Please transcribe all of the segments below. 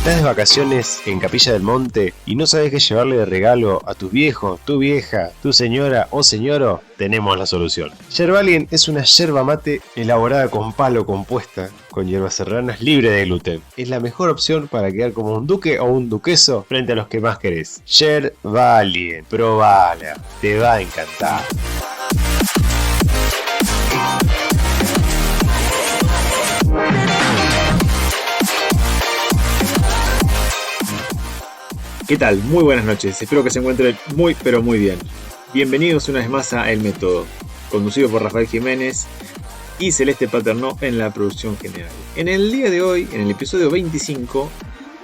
¿Estás de vacaciones en Capilla del Monte y no sabes qué llevarle de regalo a tus viejos, tu vieja, tu señora o señoro? Tenemos la solución. Yerbalien es una yerba mate elaborada con palo compuesta con hierbas serranas libre de gluten. Es la mejor opción para quedar como un duque o un duqueso frente a los que más querés. Yerbalien, probala, te va a encantar. ¿Qué tal? Muy buenas noches, espero que se encuentren muy pero muy bien. Bienvenidos una vez más a El Método, conducido por Rafael Jiménez y Celeste Paternó en la producción general. En el día de hoy, en el episodio 25,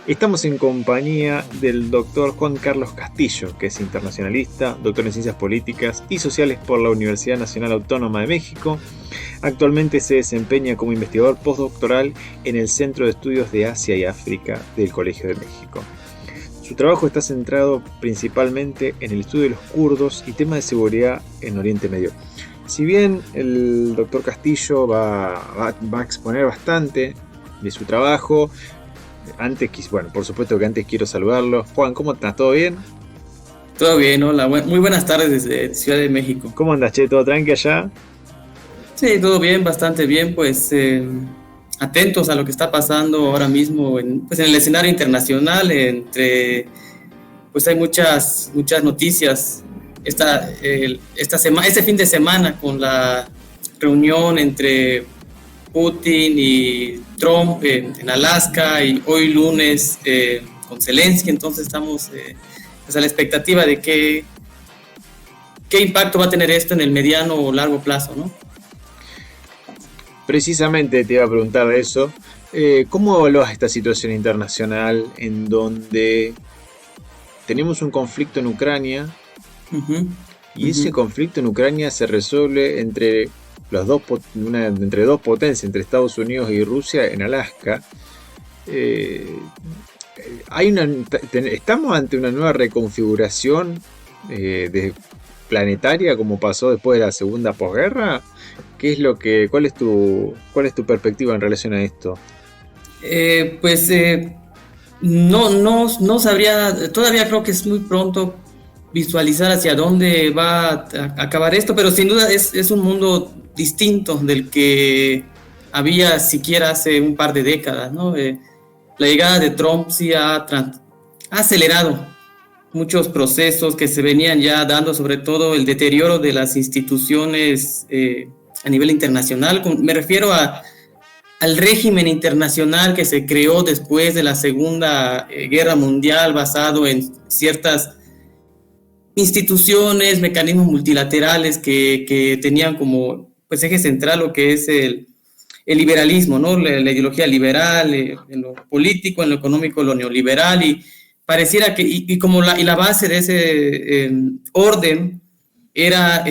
estamos en compañía del doctor Juan Carlos Castillo, que es internacionalista, doctor en Ciencias Políticas y Sociales por la Universidad Nacional Autónoma de México. Actualmente se desempeña como investigador postdoctoral en el Centro de Estudios de Asia y África del Colegio de México. Su trabajo está centrado principalmente en el estudio de los kurdos y temas de seguridad en Oriente Medio. Si bien el doctor Castillo va a exponer bastante de su trabajo, por supuesto que antes quiero saludarlo. Juan, ¿cómo estás? ¿Todo bien? Todo bien, hola. Muy buenas tardes desde Ciudad de México. ¿Cómo andas, che? ¿Todo tranqui allá? Sí, todo bien, bastante bien, pues atentos a lo que está pasando ahora mismo en el escenario internacional. Pues hay muchas noticias este fin de semana con la reunión entre Putin y Trump en Alaska, y hoy lunes con Zelensky. Entonces estamos pues a la expectativa de qué impacto va a tener esto en el mediano o largo plazo, ¿no? Precisamente te iba a preguntar de eso. ¿Cómo evaluás esta situación internacional en donde tenemos un conflicto en Ucrania y ese conflicto en Ucrania se resuelve entre dos potencias, entre Estados Unidos y Rusia en Alaska? ¿Estamos ante una nueva reconfiguración planetaria como pasó después de la segunda posguerra? ¿Cuál es tu perspectiva en relación a esto? No sabría, todavía creo que es muy pronto visualizar hacia dónde va a acabar esto, pero sin duda es un mundo distinto del que había siquiera hace un par de décadas, ¿no? La llegada de Trump sí ha acelerado muchos procesos que se venían ya dando, sobre todo el deterioro de las instituciones a nivel internacional. Me refiero al régimen internacional que se creó después de la Segunda Guerra Mundial, basado en ciertas instituciones, mecanismos multilaterales que tenían como pues eje central lo que es el liberalismo, ¿no? La ideología liberal, en lo político, en lo económico, lo neoliberal, y pareciera que la base de ese orden era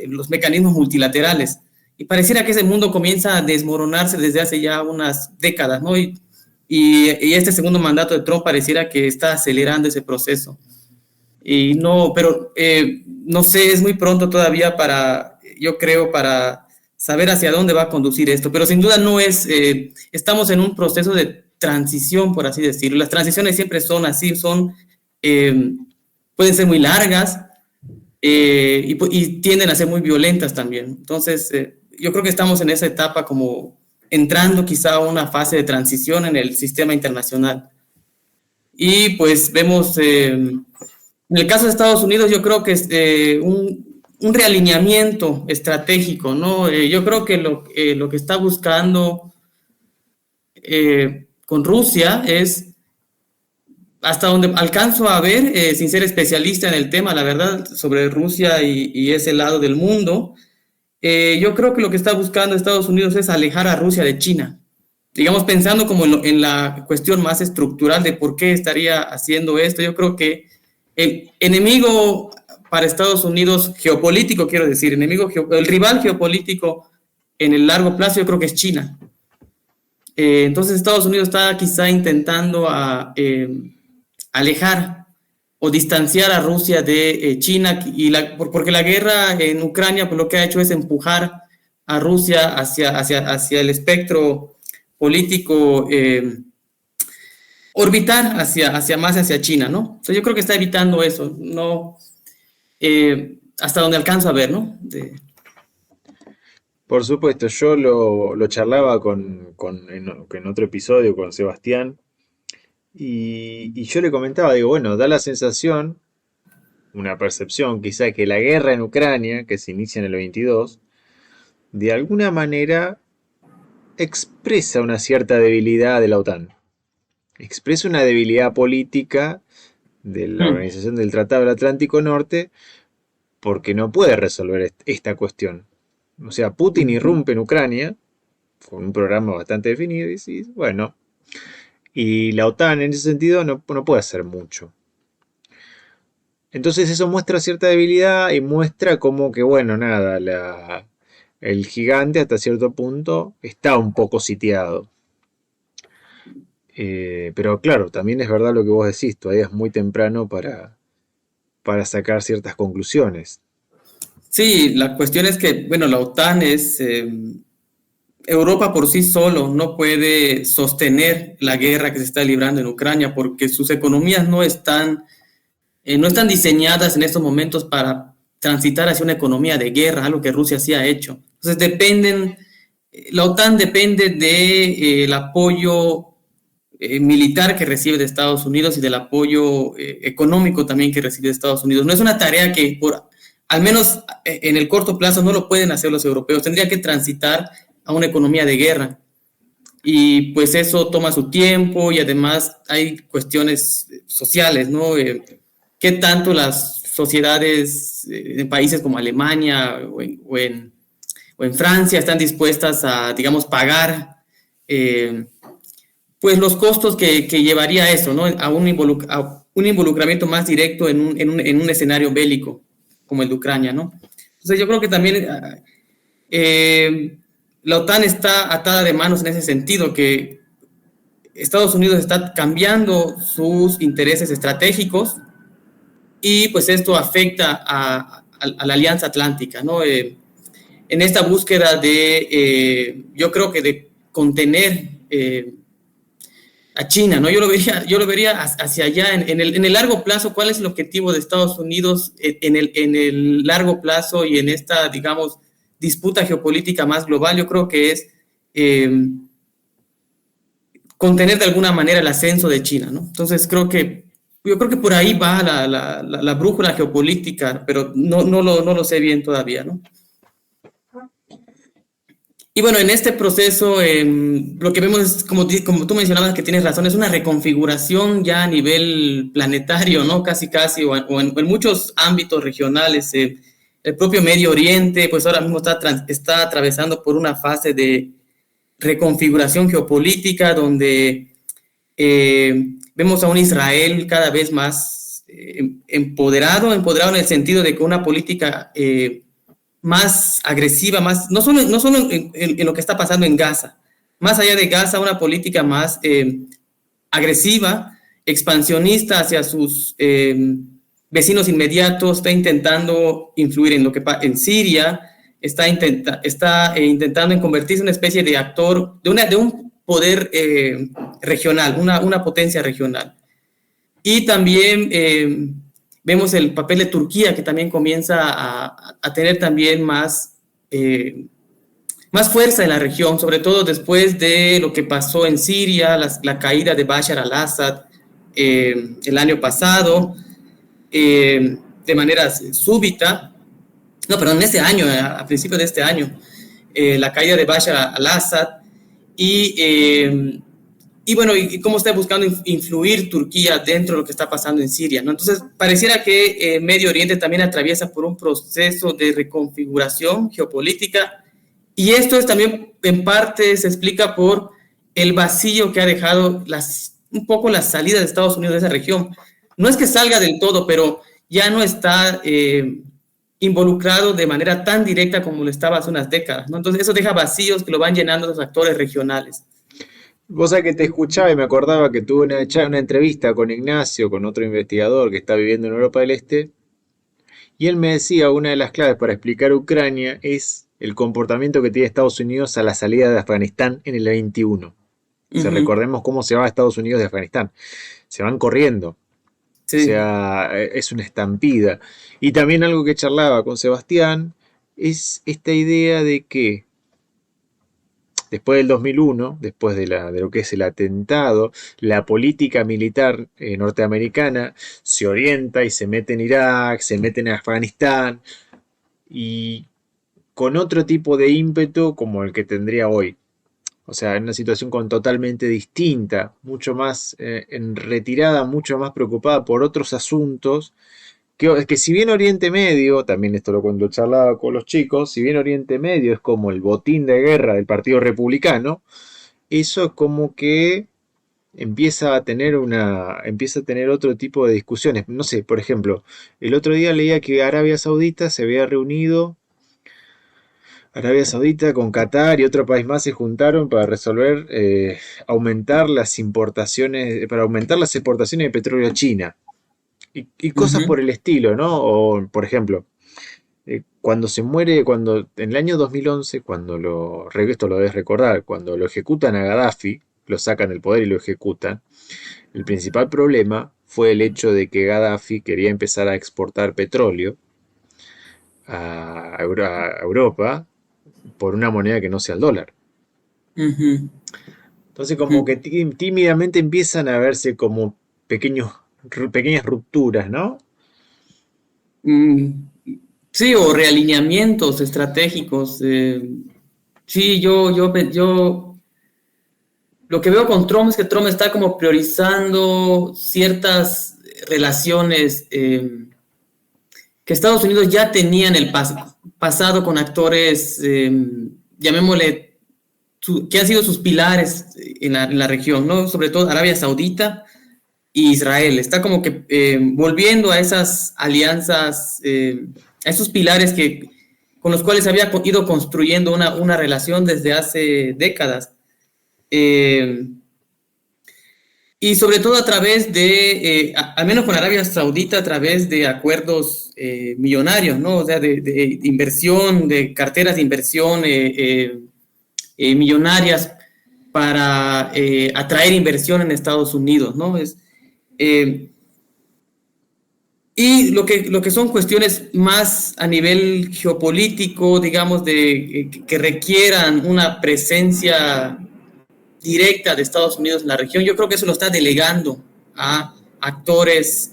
los mecanismos multilaterales, y pareciera que ese mundo comienza a desmoronarse desde hace ya unas décadas, ¿no? Y este segundo mandato de Trump pareciera que está acelerando ese proceso. Pero no sé, es muy pronto todavía yo creo, para saber hacia dónde va a conducir esto, pero sin duda estamos en un proceso de transición, por así decirlo. Las transiciones siempre son así, pueden ser muy largas y tienden a ser muy violentas también. Entonces, yo creo que estamos en esa etapa, como entrando quizá a una fase de transición en el sistema internacional. Y pues vemos, en el caso de Estados Unidos, yo creo que es un realineamiento estratégico, ¿no? Yo creo que lo que está buscando con Rusia es, hasta donde alcanzo a ver, sin ser especialista en el tema, la verdad, sobre Rusia y ese lado del mundo, yo creo que lo que está buscando Estados Unidos es alejar a Rusia de China. Digamos, pensando como en la cuestión más estructural de por qué estaría haciendo esto. Yo creo que el enemigo para Estados Unidos, geopolítico, quiero decir, el rival geopolítico en el largo plazo, yo creo que es China. Entonces Estados Unidos está quizá intentando alejar o distanciar a Rusia de China, porque la guerra en Ucrania, pues, lo que ha hecho es empujar a Rusia hacia el espectro político orbitar hacia China, ¿no? Entonces yo creo que está evitando eso, no, hasta donde alcanzo a ver, ¿no? Por supuesto, yo lo charlaba en otro episodio con Sebastián y yo le comentaba, digo, bueno, da la sensación, una percepción quizá que la guerra en Ucrania, que se inicia en el 22, de alguna manera expresa una cierta debilidad de la OTAN. Expresa una debilidad política de la Mm, Organización del Tratado del Atlántico Norte porque no puede resolver esta cuestión. O sea, Putin ujú. irrumpe en Ucrania con un programa bastante definido y bueno, y la OTAN en ese sentido no puede hacer mucho. Entonces eso muestra cierta debilidad y muestra como que, bueno, nada, el gigante hasta cierto punto está un poco sitiado. Pero claro, también es verdad lo que vos decís, todavía es muy temprano para sacar ciertas conclusiones. Sí, la cuestión es que, bueno, la OTAN es, Europa por sí solo no puede sostener la guerra que se está librando en Ucrania porque sus economías no están diseñadas en estos momentos para transitar hacia una economía de guerra, algo que Rusia sí ha hecho. Entonces la OTAN depende del apoyo militar que recibe de Estados Unidos y del apoyo económico también que recibe de Estados Unidos. No es una tarea que al menos en el corto plazo no lo pueden hacer los europeos. Tendría que transitar a una economía de guerra. Y pues eso toma su tiempo y además hay cuestiones sociales, ¿no? ¿Qué tanto las sociedades en países como Alemania o en Francia están dispuestas a, digamos, pagar pues los costos que llevaría eso, ¿no? A un involucramiento más directo en un escenario bélico como el de Ucrania, ¿no? Entonces yo creo que también la OTAN está atada de manos en ese sentido, que Estados Unidos está cambiando sus intereses estratégicos y pues esto afecta a la Alianza Atlántica, ¿no? En esta búsqueda yo creo que de contener a China, ¿no? Yo lo vería hacia allá, en el largo plazo. ¿Cuál es el objetivo de Estados Unidos en el largo plazo y en esta, digamos, disputa geopolítica más global? Yo creo que es eh, contener de alguna manera el ascenso de China, ¿no? Entonces yo creo que por ahí va la brújula geopolítica, pero no lo sé bien todavía, ¿no? Y bueno, en este proceso lo que vemos es, como tú mencionabas, que tienes razón, es una reconfiguración ya a nivel planetario, ¿no? Casi, o en muchos ámbitos regionales. El propio Medio Oriente, pues ahora mismo está atravesando por una fase de reconfiguración geopolítica donde vemos a un Israel cada vez más empoderado en el sentido de que una política más agresiva, no solo en lo que está pasando en Gaza, más allá de Gaza, una política más agresiva, expansionista hacia sus vecinos inmediatos, está intentando influir en lo que en Siria, está intentando en convertirse en una especie de actor, de un poder regional, una potencia regional. Y también vemos el papel de Turquía, que también comienza a tener también más fuerza en la región, sobre todo después de lo que pasó en Siria, la caída de Bashar al-Assad el año pasado, de manera súbita. No, perdón, este año, a principios de este año, la caída de Bashar al-Assad y, eh, y bueno, y cómo está buscando influir Turquía dentro de lo que está pasando en Siria, ¿no? Entonces, pareciera que Medio Oriente también atraviesa por un proceso de reconfiguración geopolítica y esto es también, en parte, se explica por el vacío que ha dejado un poco la salida de Estados Unidos de esa región. No es que salga del todo, pero ya no está involucrado de manera tan directa como lo estaba hace unas décadas, ¿no? Entonces, eso deja vacíos que lo van llenando los actores regionales. Vos sabés que te escuchaba y me acordaba que tuve una entrevista con Ignacio, con otro investigador que está viviendo en Europa del Este, y él me decía una de las claves para explicar Ucrania es el comportamiento que tiene Estados Unidos a la salida de Afganistán en el 21. O sea, recordemos cómo se va a Estados Unidos de Afganistán. Se van corriendo. O Sí. sea, es una estampida. Y también algo que charlaba con Sebastián es esta idea de que después del 2001, después de lo que es el atentado, la política militar norteamericana se orienta y se mete en Irak, se mete en Afganistán y con otro tipo de ímpetu como el que tendría hoy. O sea, en una situación totalmente distinta, mucho más en retirada, mucho más preocupada por otros asuntos. Que si bien Oriente Medio, también esto lo cuando charlaba con los chicos, si bien Oriente Medio es como el botín de guerra del Partido Republicano, eso es como que empieza a tener otro tipo de discusiones. No sé, por ejemplo, el otro día leía que Arabia Saudita se había reunido, Arabia Saudita con Qatar y otro país más se juntaron para resolver aumentar las importaciones, para aumentar las exportaciones de petróleo a China. Y cosas por el estilo, ¿no? O, por ejemplo, cuando se muere, cuando en el año 2011, esto lo debes recordar, cuando lo ejecutan a Gaddafi, lo sacan del poder y lo ejecutan, el principal problema fue el hecho de que Gaddafi quería empezar a exportar petróleo a Europa por una moneda que no sea el dólar. Ujú, Entonces como ujú. que tímidamente empiezan a verse como pequeñas rupturas, ¿no? Mm, sí, o realineamientos estratégicos. Sí, yo lo que veo con Trump es que Trump está como priorizando ciertas relaciones que Estados Unidos ya tenía en el pasado con actores, llamémosle, que han sido sus pilares en la región, ¿no? Sobre todo Arabia Saudita y Israel. Está como que volviendo a esas alianzas, a esos pilares con los cuales había ido construyendo una relación desde hace décadas. Eh, y sobre todo a través al menos con Arabia Saudita, a través de acuerdos millonarios, ¿no? O sea, de inversión, de carteras de inversión millonarias para atraer inversión en Estados Unidos, ¿no? Eh, y lo que son cuestiones más a nivel geopolítico, digamos, que requieran una presencia directa de Estados Unidos en la región, yo creo que eso lo está delegando a actores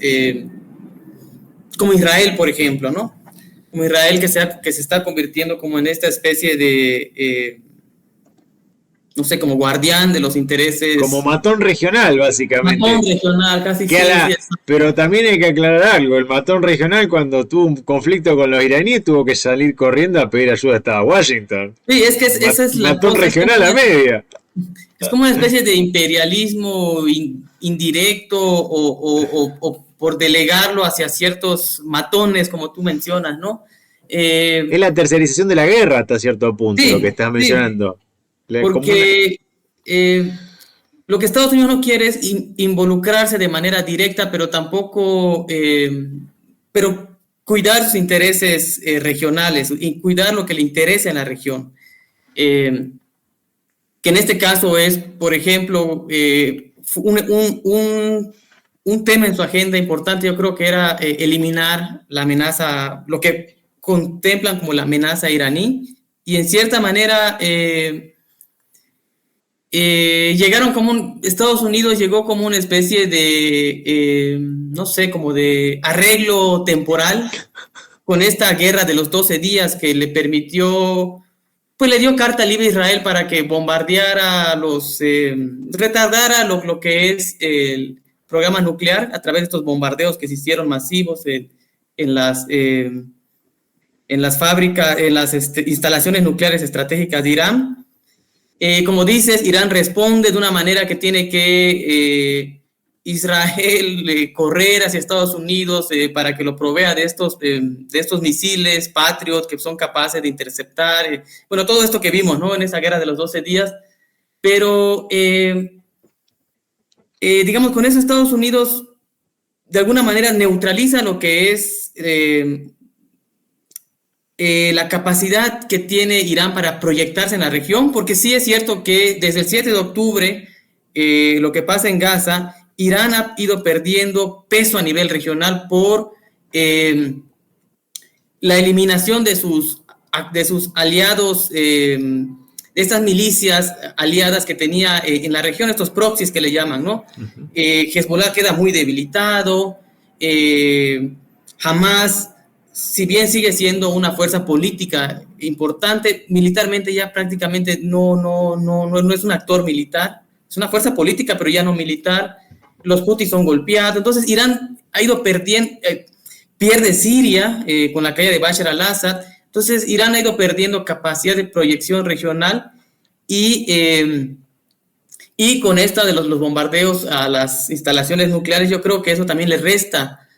como Israel, por ejemplo, ¿no? Como Israel que se está convirtiendo como en esta especie de, no sé, como guardián de los Como intereses, matón regional, matón básicamente. regional, casi sí, sí. Pero también hay que aclarar algo, el matón regional cuando tuvo un conflicto con los iraníes tuvo que salir corriendo a pedir ayuda hasta Washington. Sí, es que esa es la Matón cosa, regional a media. es como una especie de imperialismo indirecto o por delegarlo hacia ciertos matones, como tú mencionas, ¿no? Es Eh, la tercerización de la guerra hasta cierto punto, lo que sí, estás sí, mencionando. Como una, porque lo que Estados Unidos no quiere es involucrarse de manera directa, pero tampoco, pero cuidar sus intereses regionales y cuidar lo que le interesa en la región. Eh, que en este caso es, por ejemplo, un tema en su agenda importante, yo creo que era eliminar la amenaza, lo que contemplan como la amenaza iraní, y en cierta manera llegaron como Estados Unidos llegó como una especie de, no sé, como de arreglo temporal con esta guerra de los 12 días que le permitió, pues le dio carta libre a Israel para que bombardeara retardara lo que es el programa nuclear a través de estos bombardeos que se hicieron masivos en en las fábricas, en las instalaciones nucleares estratégicas de Irán. Como dices, Irán responde de una manera que tiene que Israel correr hacia Estados Unidos para que lo provea de estos misiles Patriot que son capaces de interceptar, bueno, todo esto que vimos, ¿no? En esa guerra de los 12 días, pero digamos, con eso Estados Unidos de alguna manera neutraliza lo que es la capacidad que tiene Irán para proyectarse en la región, porque sí es cierto que desde el 7 de octubre lo que pasa en Gaza, Irán ha ido perdiendo peso a nivel regional por la eliminación de sus aliados, de estas milicias aliadas que tenía en la región, estos proxies que le llaman, ¿no? Ujú. Hezbollah queda muy debilitado, Hamas, si bien sigue siendo una fuerza política importante, militarmente ya prácticamente no es un actor militar, es una fuerza política, pero ya no militar. Los Houthis son golpeados, entonces Irán ha ido perdiendo, pierde Siria con la caída de Bashar al-Assad, entonces Irán ha ido perdiendo capacidad de proyección regional y con esta de los bombardeos a las instalaciones nucleares, yo creo que eso también le resta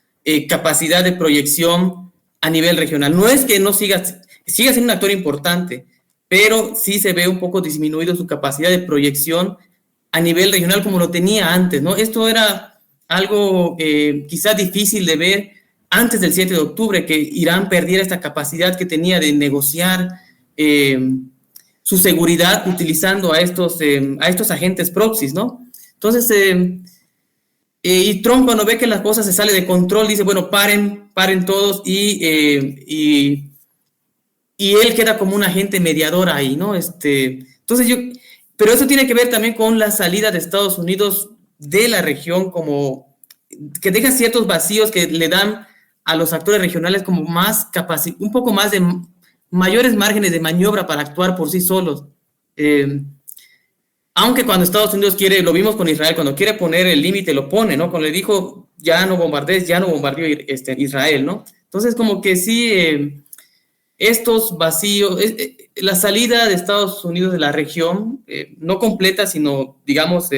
capacidad de proyección a nivel regional. No es que no siga siendo un actor importante, pero sí se ve un poco disminuido su capacidad de proyección a nivel regional como lo tenía antes, ¿no? Esto era algo quizás difícil de ver antes del 7 de octubre, que Irán perdiera esta capacidad que tenía de negociar su seguridad utilizando a estos agentes proxies, ¿no? Entonces, y Trump cuando ve que las cosas se salen de control, dice, bueno, paren todos y él queda como un agente mediador ahí, ¿no? Entonces pero eso tiene que ver también con la salida de Estados Unidos de la región, como que deja ciertos vacíos que le dan a los actores regionales como más un poco más de mayores márgenes de maniobra para actuar por sí solos. Aunque cuando Estados Unidos quiere, lo vimos con Israel, cuando quiere poner el límite, lo pone, ¿no? Cuando le dijo, ya no bombardees, ya no bombardeó Israel, ¿no? Entonces, como que sí, estos vacíos, la salida de Estados Unidos de la región, no completa, sino, digamos,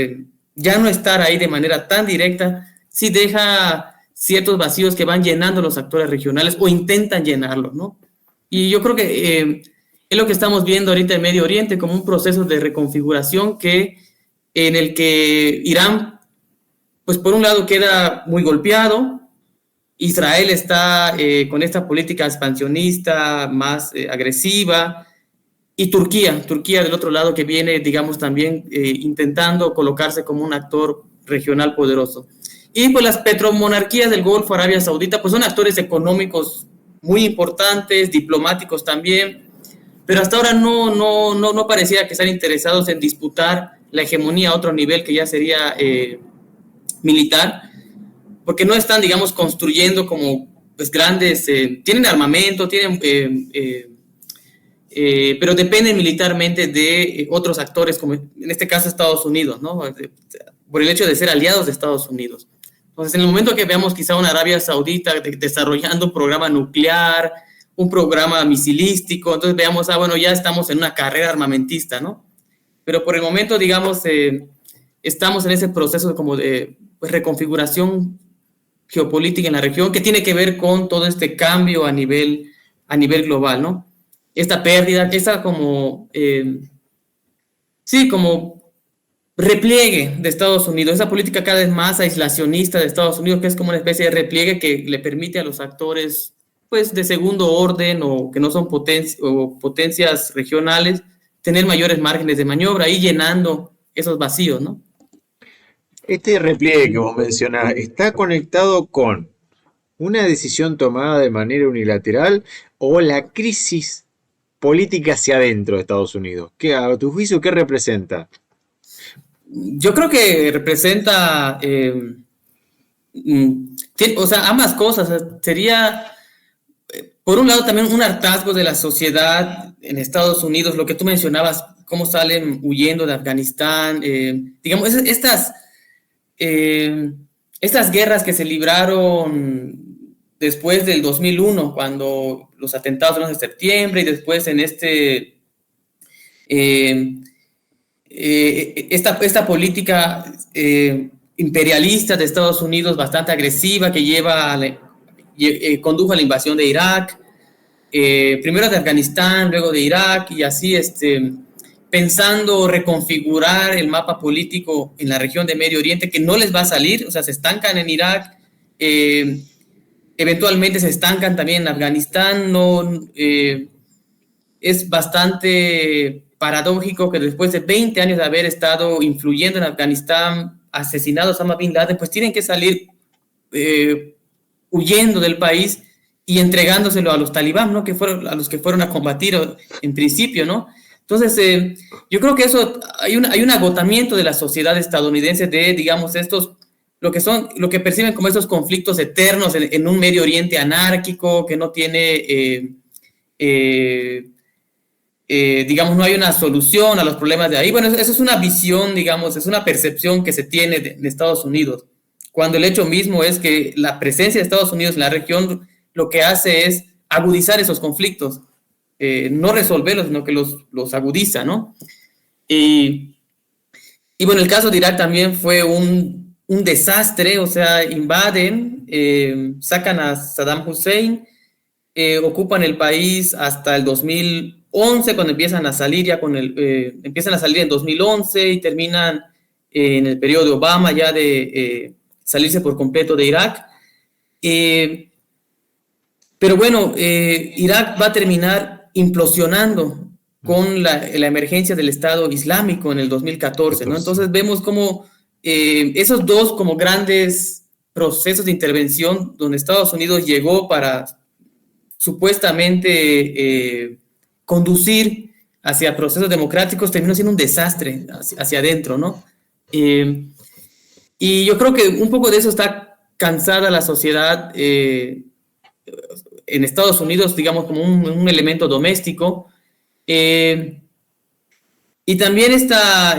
ya no estar ahí de manera tan directa, sí deja ciertos vacíos que van llenando los actores regionales o intentan llenarlos, ¿no? Y yo creo que es lo que estamos viendo ahorita en Medio Oriente, como un proceso de reconfiguración en el que Irán, pues por un lado queda muy golpeado, Israel está con esta política expansionista más agresiva, y Turquía del otro lado que viene, digamos, también intentando colocarse como un actor regional poderoso. Y pues las petromonarquías del Golfo, Arabia Saudita, pues son actores económicos muy importantes, diplomáticos también, pero hasta ahora no pareciera que están interesados en disputar la hegemonía a otro nivel que ya sería militar, porque no están, digamos, construyendo como pues grandes, tienen armamento, tienen, pero dependen militarmente de otros actores, como en este caso Estados Unidos, ¿no? Por el hecho de ser aliados de Estados Unidos. Entonces, en el momento que veamos quizá una Arabia Saudita desarrollando un programa nuclear, un programa misilístico, entonces veamos, bueno, ya estamos en una carrera armamentista, ¿no? Pero por el momento, digamos, estamos en ese proceso como de pues, reconfiguración geopolítica en la región que tiene que ver con todo este cambio a nivel global, ¿no? Esta pérdida, esa como, sí, como repliegue de Estados Unidos, esa política cada vez más aislacionista de Estados Unidos, que es como una especie de repliegue que le permite a los actores pues de segundo orden o que no son potencias regionales tener mayores márgenes de maniobra y llenando esos vacíos, ¿no? Este repliegue que vos mencionás está conectado con una decisión tomada de manera unilateral o la crisis política hacia adentro de Estados Unidos. ¿Qué, a tu juicio, qué representa? Yo creo que representa, o sea, ambas cosas. Sería, por un lado, también un hartazgo de la sociedad en Estados Unidos, lo que tú mencionabas, cómo salen huyendo de Afganistán, digamos, estas guerras que se libraron después del 2001, cuando los atentados del 11 de septiembre, y después en esta política imperialista de Estados Unidos bastante agresiva que condujo a la invasión de Irak, primero de Afganistán, luego de Irak, y así pensando reconfigurar el mapa político en la región de Medio Oriente, que no les va a salir, o sea, se estancan en Irak, eventualmente se estancan también en Afganistán, es bastante paradójico que después de 20 años de haber estado influyendo en Afganistán, asesinado a Osama Bin Laden, pues tienen que salir huyendo del país y entregándoselo a los talibán, ¿no? Que fueron a los que fueron a combatir en principio, ¿no? Entonces, yo creo que eso, hay un agotamiento de la sociedad estadounidense de, digamos, lo que perciben como estos conflictos eternos en un Medio Oriente anárquico que no tiene, digamos, no hay una solución a los problemas de ahí. Bueno, eso es una visión, digamos, es una percepción que se tiene de Estados Unidos, cuando el hecho mismo es que la presencia de Estados Unidos en la región lo que hace es agudizar esos conflictos, no resolverlos, sino que los agudiza, ¿no? Y bueno, el caso de Irak también fue un desastre, o sea, invaden, sacan a Saddam Hussein, ocupan el país hasta el 2011, cuando empiezan a salir empiezan a salir en 2011 y terminan en el periodo de Obama ya de salirse por completo de Irak. Pero bueno, Irak va a terminar implosionando con la emergencia del Estado Islámico en el 2014, ¿no? Entonces vemos como esos dos como grandes procesos de intervención donde Estados Unidos llegó para supuestamente conducir hacia procesos democráticos, terminó siendo un desastre hacia adentro, ¿no? Y yo creo que un poco de eso está cansada la sociedad en Estados Unidos, digamos, como un elemento doméstico. Y también esta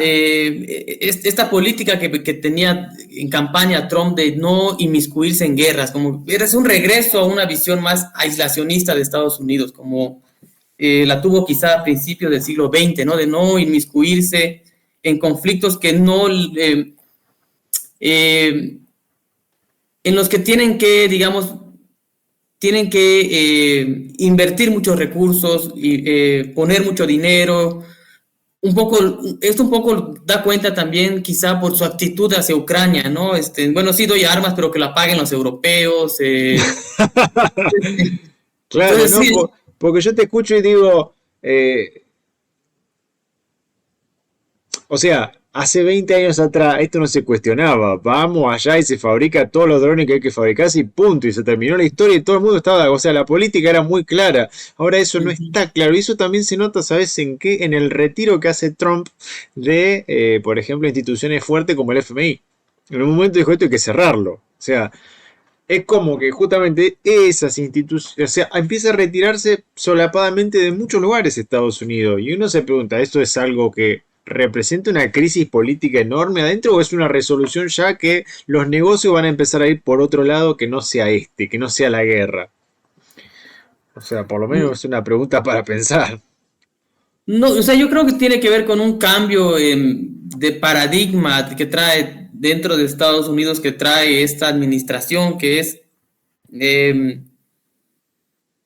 política que tenía en campaña Trump de no inmiscuirse en guerras, como es un regreso a una visión más aislacionista de Estados Unidos, como la tuvo quizá a principios del siglo XX, ¿no? De no inmiscuirse en conflictos que no... en los que tienen que, digamos, invertir muchos recursos y poner mucho dinero. Esto un poco da cuenta también quizá por su actitud hacia Ucrania, ¿no? Bueno, sí doy armas, pero que la paguen los europeos. Claro, entonces, ¿no? sí. Porque yo te escucho y digo, o sea, hace 20 años atrás esto no se cuestionaba. Vamos allá y se fabrica todos los drones que hay que fabricarse y punto. Y se terminó la historia y todo el mundo estaba... O sea, la política era muy clara. Ahora eso no está claro. Y eso también se nota, ¿sabes en qué? En el retiro que hace Trump de, por ejemplo, instituciones fuertes como el FMI. En un momento dijo esto hay que cerrarlo. O sea, es como que justamente esas instituciones, o sea, empieza a retirarse solapadamente de muchos lugares Estados Unidos. Y uno se pregunta, ¿esto es algo que representa una crisis política enorme adentro o es una resolución ya que los negocios van a empezar a ir por otro lado que no sea que no sea la guerra? O sea, por lo menos es una pregunta para pensar. No, o sea, yo creo que tiene que ver con un cambio de paradigma que trae dentro de Estados Unidos, que trae esta administración, que es...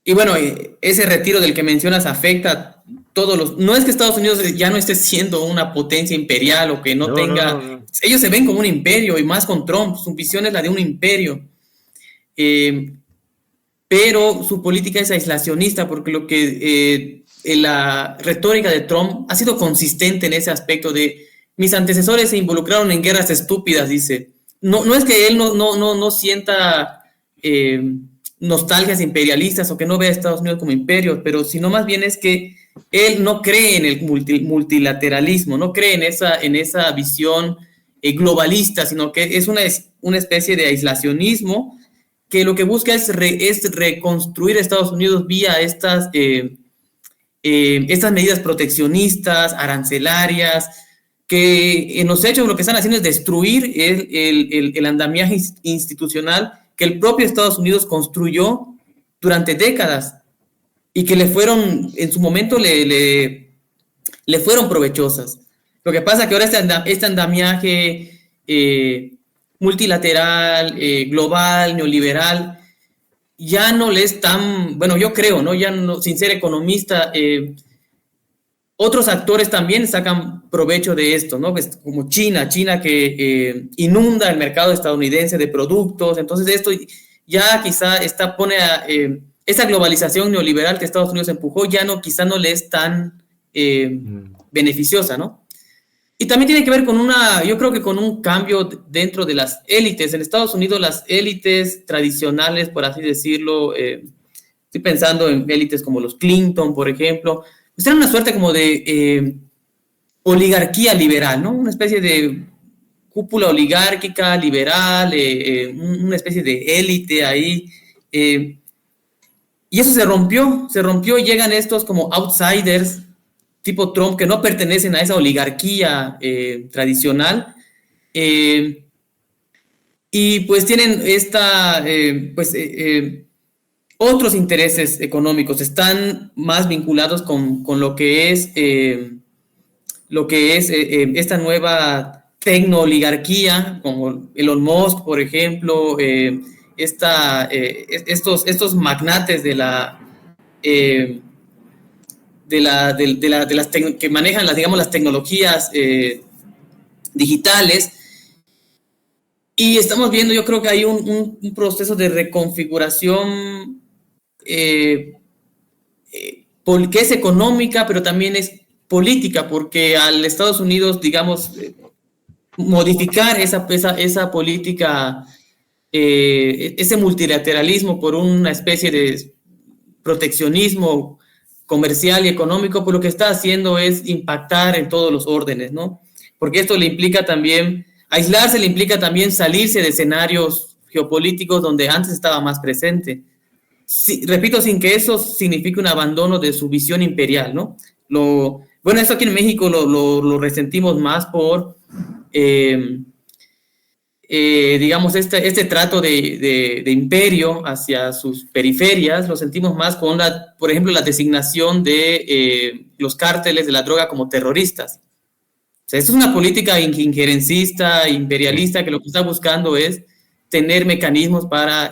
y bueno, ese retiro del que mencionas afecta todos los... No es que Estados Unidos ya no esté siendo una potencia imperial o que no tenga... No. Ellos se ven como un imperio y más con Trump, su visión es la de un imperio. Pero su política es aislacionista porque la retórica de Trump ha sido consistente en ese aspecto de mis antecesores se involucraron en guerras estúpidas, dice. No es que él no sienta nostalgias imperialistas o que no vea a Estados Unidos como imperio, pero sino más bien es que él no cree en el multilateralismo, no cree en esa visión globalista, sino que es una especie de aislacionismo que lo que busca es reconstruir Estados Unidos vía estas medidas proteccionistas, arancelarias, que en los hechos lo que están haciendo es destruir el andamiaje institucional que el propio Estados Unidos construyó durante décadas y que en su momento le fueron provechosas. Lo que pasa es que ahora este andamiaje multilateral, global, neoliberal, ya no le es tan, bueno, yo creo, ¿no? Ya no, sin ser economista, otros actores también sacan provecho de esto, ¿no? Pues como China que inunda el mercado estadounidense de productos, entonces esto ya quizá pone a esa globalización neoliberal que Estados Unidos empujó, quizá no le es tan beneficiosa, ¿no? Y también tiene que ver con yo creo que con un cambio dentro de las élites. En Estados Unidos, las élites tradicionales, por así decirlo, estoy pensando en élites como los Clinton, por ejemplo, pues eran una suerte como de oligarquía liberal, ¿no? Una especie de cúpula oligárquica, liberal, una especie de élite ahí. Y eso se rompió y llegan estos como outsiders, tipo Trump, que no pertenecen a esa oligarquía tradicional. Y pues tienen otros intereses económicos, están más vinculados con lo que es esta nueva tecno-oligarquía, como Elon Musk, por ejemplo, estos magnates que manejan las tecnologías digitales. Y estamos viendo, yo creo que hay un proceso de reconfiguración que es económica, pero también es política, porque al Estados Unidos, digamos, modificar esa política, ese multilateralismo por una especie de proteccionismo comercial y económico, pues lo que está haciendo es impactar en todos los órdenes, ¿no? Porque esto le implica también, aislarse le implica también salirse de escenarios geopolíticos donde antes estaba más presente. Sí, repito, sin que eso signifique un abandono de su visión imperial, ¿no? Bueno, eso aquí en México lo resentimos más por, digamos, este trato de imperio hacia sus periferias, lo sentimos más con, por ejemplo, la designación de los cárteles de la droga como terroristas. O sea, esto es una política injerencista, imperialista, que lo que está buscando es tener mecanismos para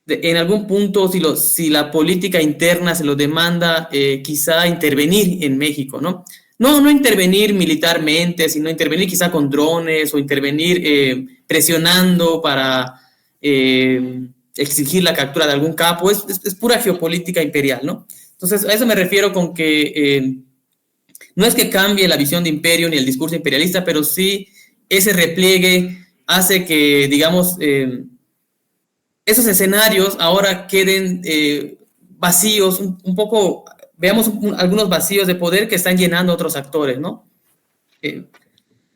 en algún punto, si la política interna se lo demanda, quizá intervenir en México, ¿no? No intervenir militarmente, sino intervenir quizá con drones o intervenir presionando para exigir la captura de algún capo. Es pura geopolítica imperial, ¿no? Entonces, a eso me refiero con que no es que cambie la visión de imperio ni el discurso imperialista, pero sí ese repliegue hace que, digamos, esos escenarios ahora queden vacíos, un poco, veamos algunos vacíos de poder que están llenando otros actores, ¿no?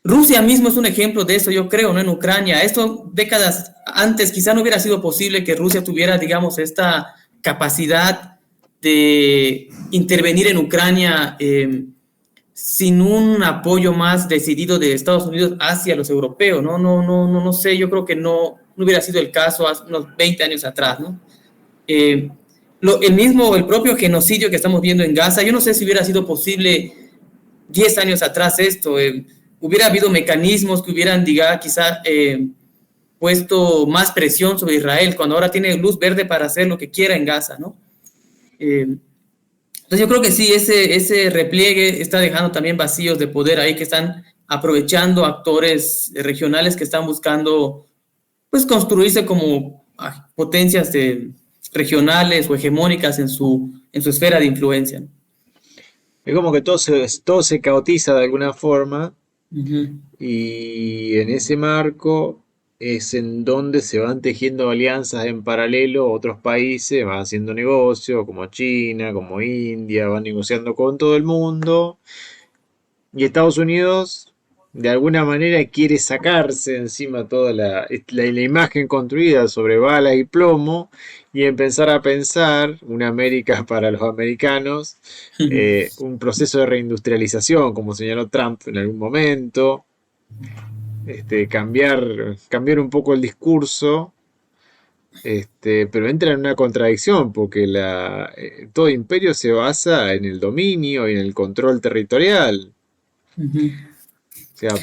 Rusia mismo es un ejemplo de eso, yo creo, ¿no? En Ucrania, esto décadas antes quizá no hubiera sido posible que Rusia tuviera, digamos, esta capacidad de intervenir en Ucrania sin un apoyo más decidido de Estados Unidos hacia los europeos, ¿no? No sé, yo creo que no hubiera sido el caso hace unos 20 años atrás, ¿no? El propio genocidio que estamos viendo en Gaza, yo no sé si hubiera sido posible 10 años atrás esto, hubiera habido mecanismos que hubieran, digamos, quizá puesto más presión sobre Israel, cuando ahora tiene luz verde para hacer lo que quiera en Gaza, ¿no? Entonces yo creo que sí, ese repliegue está dejando también vacíos de poder ahí que están aprovechando actores regionales que están buscando pues construirse como potencias regionales o hegemónicas en su esfera de influencia. Es como que todo se caotiza de alguna forma. Uh-huh. Y en ese marco es en donde se van tejiendo alianzas en paralelo, otros países van haciendo negocio, como China, como India, van negociando con todo el mundo. Y Estados Unidos, de alguna manera, quiere sacarse encima toda la imagen construida sobre balas y plomo y empezar a pensar una América para los americanos, un proceso de reindustrialización, como señaló Trump en algún momento. Cambiar un poco el discurso, pero entra en una contradicción porque todo imperio se basa en el dominio y en el control territorial. Uh-huh. O sea,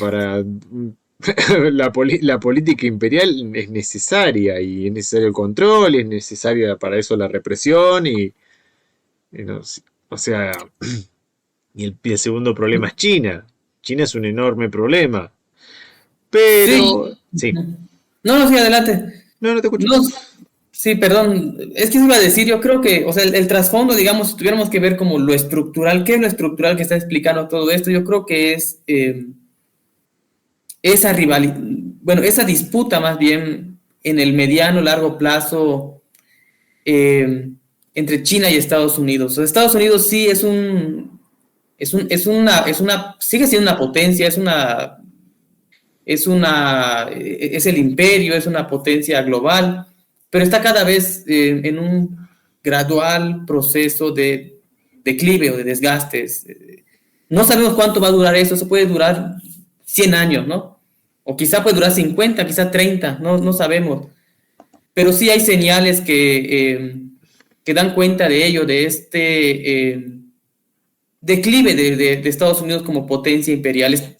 la política imperial es necesaria y es necesario el control y es necesaria para eso la represión o sea, y el segundo problema es China. China es un enorme problema. Pero, sí. No, sí, adelante. No te escucho. Sí, perdón, es que iba a decir, yo creo que, o sea, el trasfondo, digamos, si tuviéramos que ver como lo estructural, ¿qué es lo estructural que está explicando todo esto? Yo creo que es esa rivalidad, bueno, esa disputa más bien en el mediano, largo plazo eh, entre China y Estados Unidos. O sea, Estados Unidos sí sigue siendo una potencia, es el imperio, es una potencia global, pero está cada vez en un gradual proceso de declive o de desgastes. No sabemos cuánto va a durar eso puede durar 100 años, ¿no? O quizá puede durar 50, quizá 30, no sabemos. Pero sí hay señales que dan cuenta de ello, de este declive de Estados Unidos como potencia imperial.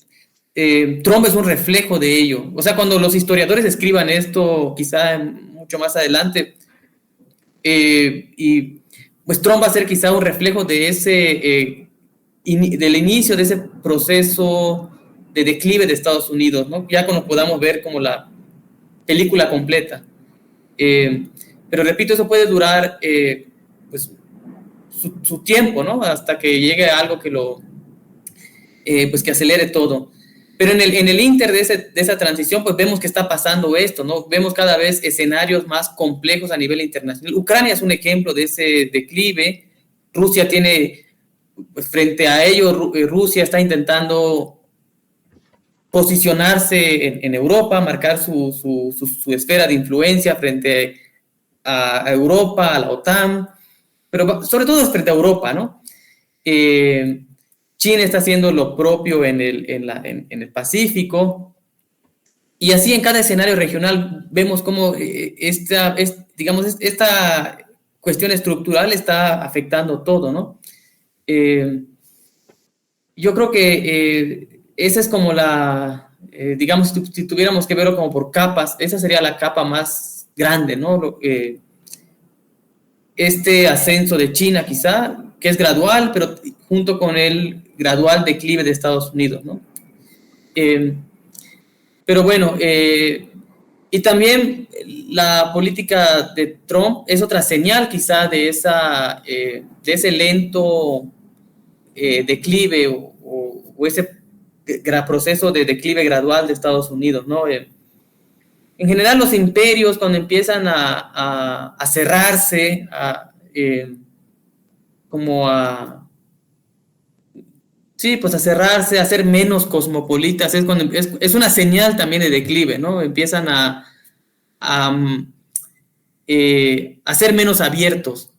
Trump es un reflejo de ello. O sea, cuando los historiadores escriban esto, quizá mucho más adelante, y pues Trump va a ser quizá un reflejo de del inicio de ese proceso de declive de Estados Unidos, ¿no? Ya cuando podamos ver como la película completa. Pero repito, eso puede durar pues su tiempo, ¿no? Hasta que llegue a algo que pues que acelere todo. Pero en el inter de esa transición, pues vemos que está pasando esto, ¿no? Vemos cada vez escenarios más complejos a nivel internacional. Ucrania es un ejemplo de ese declive. Rusia tiene, pues frente a ello, Rusia está intentando posicionarse en Europa, marcar su esfera de influencia frente a Europa, a la OTAN, pero sobre todo frente a Europa, ¿no? China está haciendo lo propio en el Pacífico, y así en cada escenario regional vemos cómo esta cuestión estructural está afectando todo, ¿no? Yo creo que esa es como digamos, si tuviéramos que verlo como por capas, esa sería la capa más grande, ¿no? Este ascenso de China quizá, que es gradual, pero junto con el gradual declive de Estados Unidos, ¿no? Pero bueno, y también la política de Trump es otra señal quizá de ese lento declive o ese proceso de declive gradual de Estados Unidos, ¿no? En general los imperios cuando empiezan a cerrarse, sí, pues a cerrarse, a ser menos cosmopolitas, es cuando es una señal también de declive, ¿no? Empiezan a ser menos abiertos.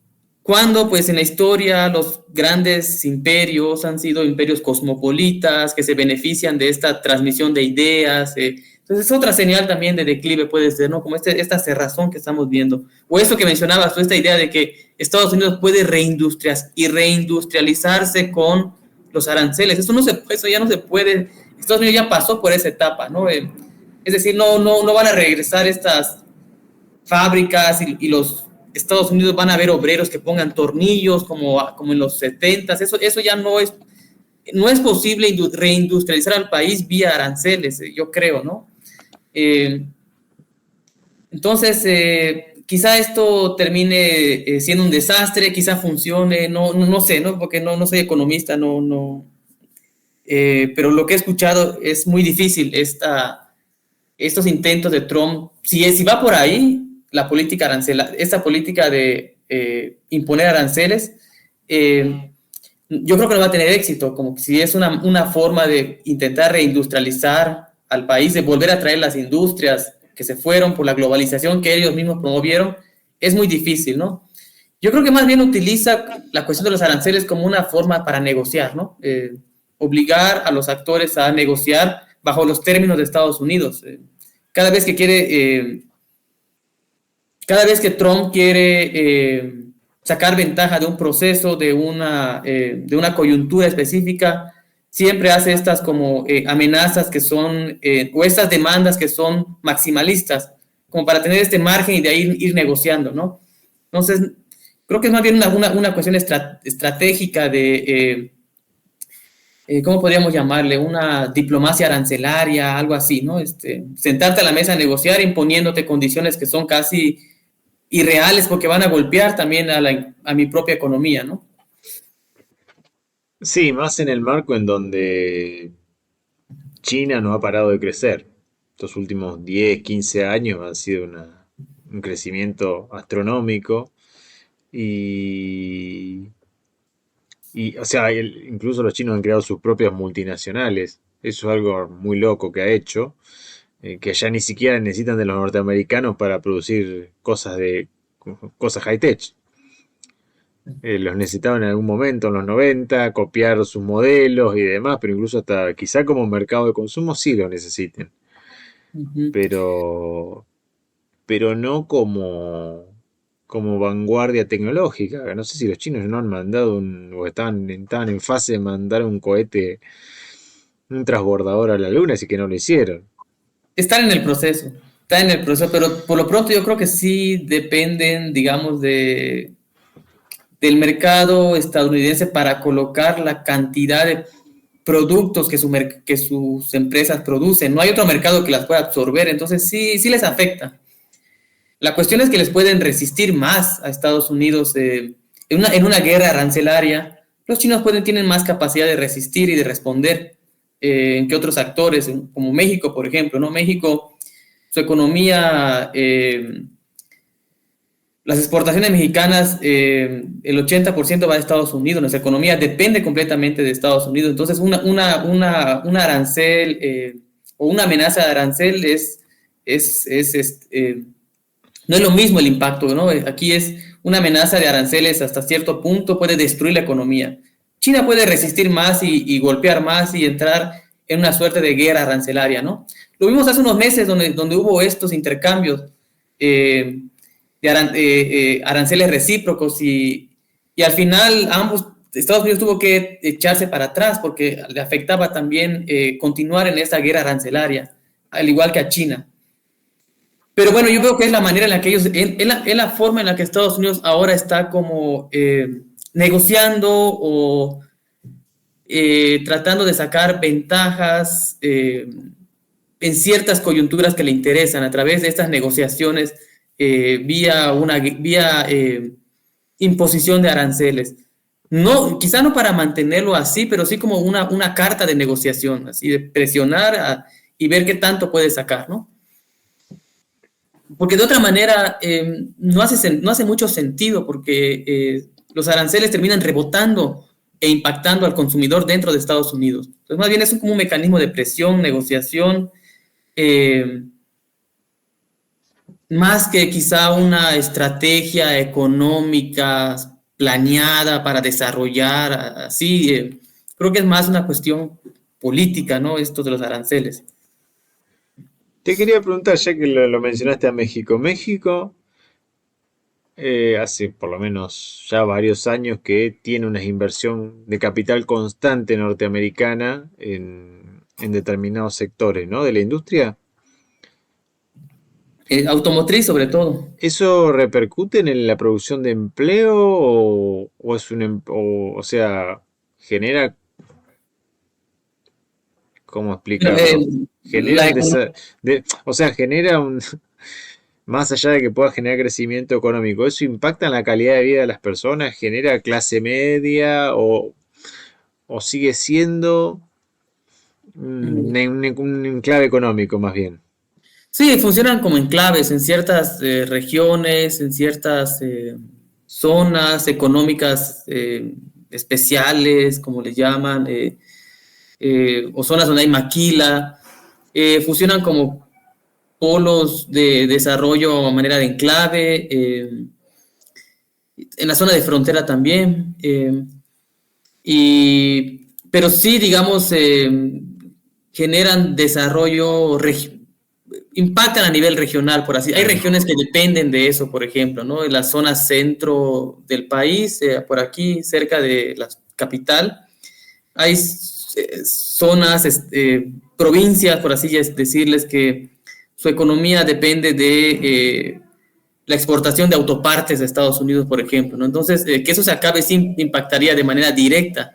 Cuando, pues en la historia, los grandes imperios han sido imperios cosmopolitas que se benefician de esta transmisión de ideas. Entonces, es otra señal también de declive, puede ser, ¿no? Como esta cerrazón que estamos viendo. O eso que mencionabas, esta idea de que Estados Unidos puede reindustrializarse con los aranceles. Eso ya no se puede. Estados Unidos ya pasó por esa etapa, ¿no? Es decir, no van a regresar estas fábricas y los Estados Unidos van a ver obreros que pongan tornillos como en los 70s. Eso ya no es posible reindustrializar al país vía aranceles, yo creo, ¿no? Entonces, quizá esto termine siendo un desastre, quizá funcione, no sé, ¿no? Porque no soy economista, pero lo que he escuchado es muy difícil estos intentos de Trump. Si va por ahí, la política esta política de imponer aranceles, yo creo que no va a tener éxito, como que si es una forma de intentar reindustrializar al país, de volver a traer las industrias que se fueron por la globalización que ellos mismos promovieron, es muy difícil, ¿no? Yo creo que más bien utiliza la cuestión de los aranceles como una forma para negociar, ¿no? Obligar a los actores a negociar bajo los términos de Estados Unidos. Cada vez que Trump quiere sacar ventaja de un proceso, de una coyuntura específica, siempre hace estas como amenazas que son, o estas demandas que son maximalistas, como para tener este margen y de ahí ir negociando, ¿no? Entonces, creo que es más bien una cuestión estratégica de, ¿cómo podríamos llamarle? Una diplomacia arancelaria, algo así, ¿no? Sentarte a la mesa a negociar imponiéndote condiciones que son casi irreales porque van a golpear también a mi propia economía, ¿no? Sí, más en el marco en donde China no ha parado de crecer. Estos últimos 10, 15 años han sido un crecimiento astronómico y, o sea, incluso los chinos han creado sus propias multinacionales. Eso es algo muy loco que ha hecho, que ya ni siquiera necesitan de los norteamericanos para producir cosas high-tech. Los necesitaban en algún momento, en los 90 copiar sus modelos y demás, pero incluso hasta quizá como mercado de consumo sí lo necesiten, Ujú. pero, pero no como vanguardia tecnológica. No sé si los chinos no han mandado o estaban en fase de mandar un cohete, un transbordador a la luna, así que no lo hicieron. Están en el proceso, pero por lo pronto yo creo que sí dependen, digamos, del mercado estadounidense para colocar la cantidad de productos que sus empresas producen. No hay otro mercado que las pueda absorber, entonces sí, sí les afecta. La cuestión es que les pueden resistir más a Estados Unidos en una guerra arancelaria. Los chinos tienen más capacidad de resistir y de responder que otros actores, como México, por ejemplo, ¿no? México, su economía, las exportaciones mexicanas, el 80% va a Estados Unidos, nuestra economía depende completamente de Estados Unidos, entonces una arancel o una amenaza de arancel no es lo mismo el impacto, ¿no? Aquí es una amenaza de aranceles hasta cierto punto, puede destruir la economía. China puede resistir más y golpear más y entrar en una suerte de guerra arancelaria, ¿no? Lo vimos hace unos meses donde hubo estos intercambios eh, aranceles recíprocos y al final Estados Unidos tuvo que echarse para atrás porque le afectaba también continuar en esa guerra arancelaria, al igual que a China. Pero bueno, yo veo que es la manera en la que ellos, es la forma en la que Estados Unidos ahora está como negociando o tratando de sacar ventajas en ciertas coyunturas que le interesan a través de estas negociaciones vía imposición de aranceles. No, quizá no para mantenerlo así, pero sí como una carta de negociación, así de presionar y ver qué tanto puede sacar, ¿no? Porque de otra manera no hace mucho sentido porque los aranceles terminan rebotando e impactando al consumidor dentro de Estados Unidos. Entonces, más bien es como un mecanismo de presión, negociación, eh, más que quizá una estrategia económica planeada para desarrollar así. Creo que es más una cuestión política, ¿no? Esto de los aranceles. Te quería preguntar, ya que lo mencionaste a México. México hace por lo menos ya varios años que tiene una inversión de capital constante norteamericana en determinados sectores, ¿no? De la industria. Automotriz sobre todo. ¿Eso repercute en la producción de empleo o es o sea, genera, ¿cómo Eh, explicarlo? Genera la economía. o sea, genera un, más allá de que pueda generar crecimiento económico, ¿eso impacta en la calidad de vida de las personas? ¿Genera clase media o sigue siendo un enclave económico más bien? Sí, funcionan como enclaves en ciertas regiones, en ciertas zonas económicas especiales, como les llaman, o zonas donde hay maquila. Funcionan como polos de desarrollo a manera de enclave, en la zona de frontera también. Pero sí, digamos, generan desarrollo impactan a nivel regional, por así. Hay Claro. regiones que dependen de eso, por ejemplo, ¿no? En la zona centro del país, por aquí, cerca de la capital, hay zonas, provincias, por así decirles, que su economía depende de la exportación de autopartes de Estados Unidos, por ejemplo, ¿no? Entonces, que eso se acabe sí impactaría de manera directa.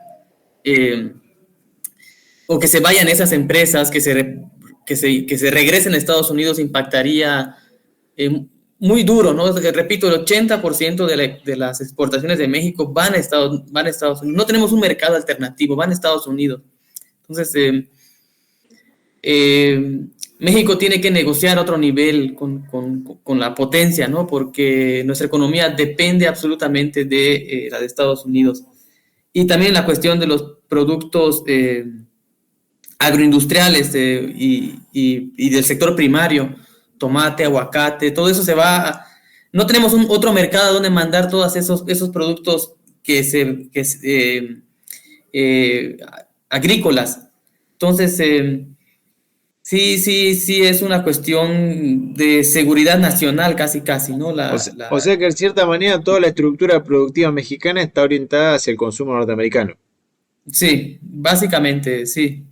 Eh, o que se vayan esas empresas, que se regresen a Estados Unidos impactaría muy duro, ¿no? Repito, el 80% de las exportaciones de México van a Estados Unidos. No tenemos un mercado alternativo, van a Estados Unidos. Entonces, México tiene que negociar a otro nivel con la potencia, ¿no? Porque nuestra economía depende absolutamente de la de Estados Unidos. Y también la cuestión de los productos agroindustriales y del sector primario, tomate, aguacate, todo eso se va. No tenemos otro mercado donde mandar todos esos productos agrícolas. Entonces, sí es una cuestión de seguridad nacional casi, ¿no? O sea que en cierta manera toda la estructura productiva mexicana está orientada hacia el consumo norteamericano. Sí, básicamente, sí.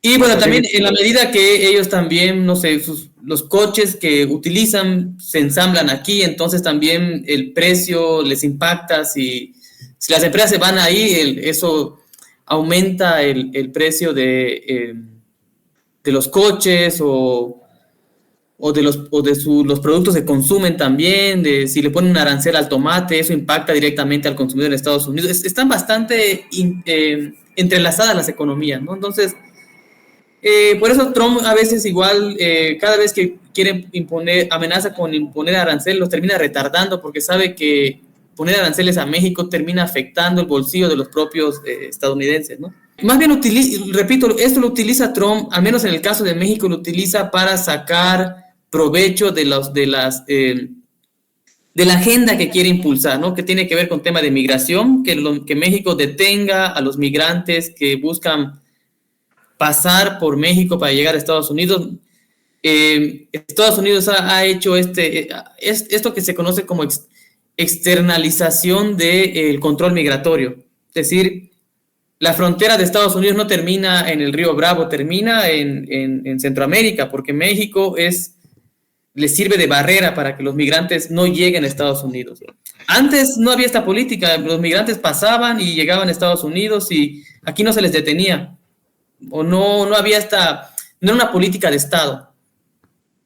Y bueno, O sea también que, en la medida que ellos también, no sé, los coches que utilizan se ensamblan aquí, entonces también el precio les impacta. Si las empresas se van ahí, eso aumenta el precio de los coches los productos que consumen también, si le ponen un arancel al tomate, eso impacta directamente al consumidor en Estados Unidos. Están bastante entrelazadas las economías, ¿no? Entonces, por eso Trump a veces igual, cada vez que quiere amenaza con imponer arancel, los termina retardando porque sabe que poner aranceles a México termina afectando el bolsillo de los propios estadounidenses, ¿no? Más bien, repito, esto lo utiliza Trump, al menos en el caso de México, lo utiliza para sacar provecho de la agenda que quiere impulsar, ¿no? Que tiene que ver con tema de migración, que México detenga a los migrantes que buscan pasar por México para llegar a Estados Unidos. Estados Unidos ha hecho esto que se conoce como externalización del control migratorio. Es decir, la frontera de Estados Unidos no termina en el río Bravo, termina en Centroamérica, porque México les sirve de barrera para que los migrantes no lleguen a Estados Unidos. Antes no había esta política, los migrantes pasaban y llegaban a Estados Unidos y aquí no se les detenía. O no había no era una política de Estado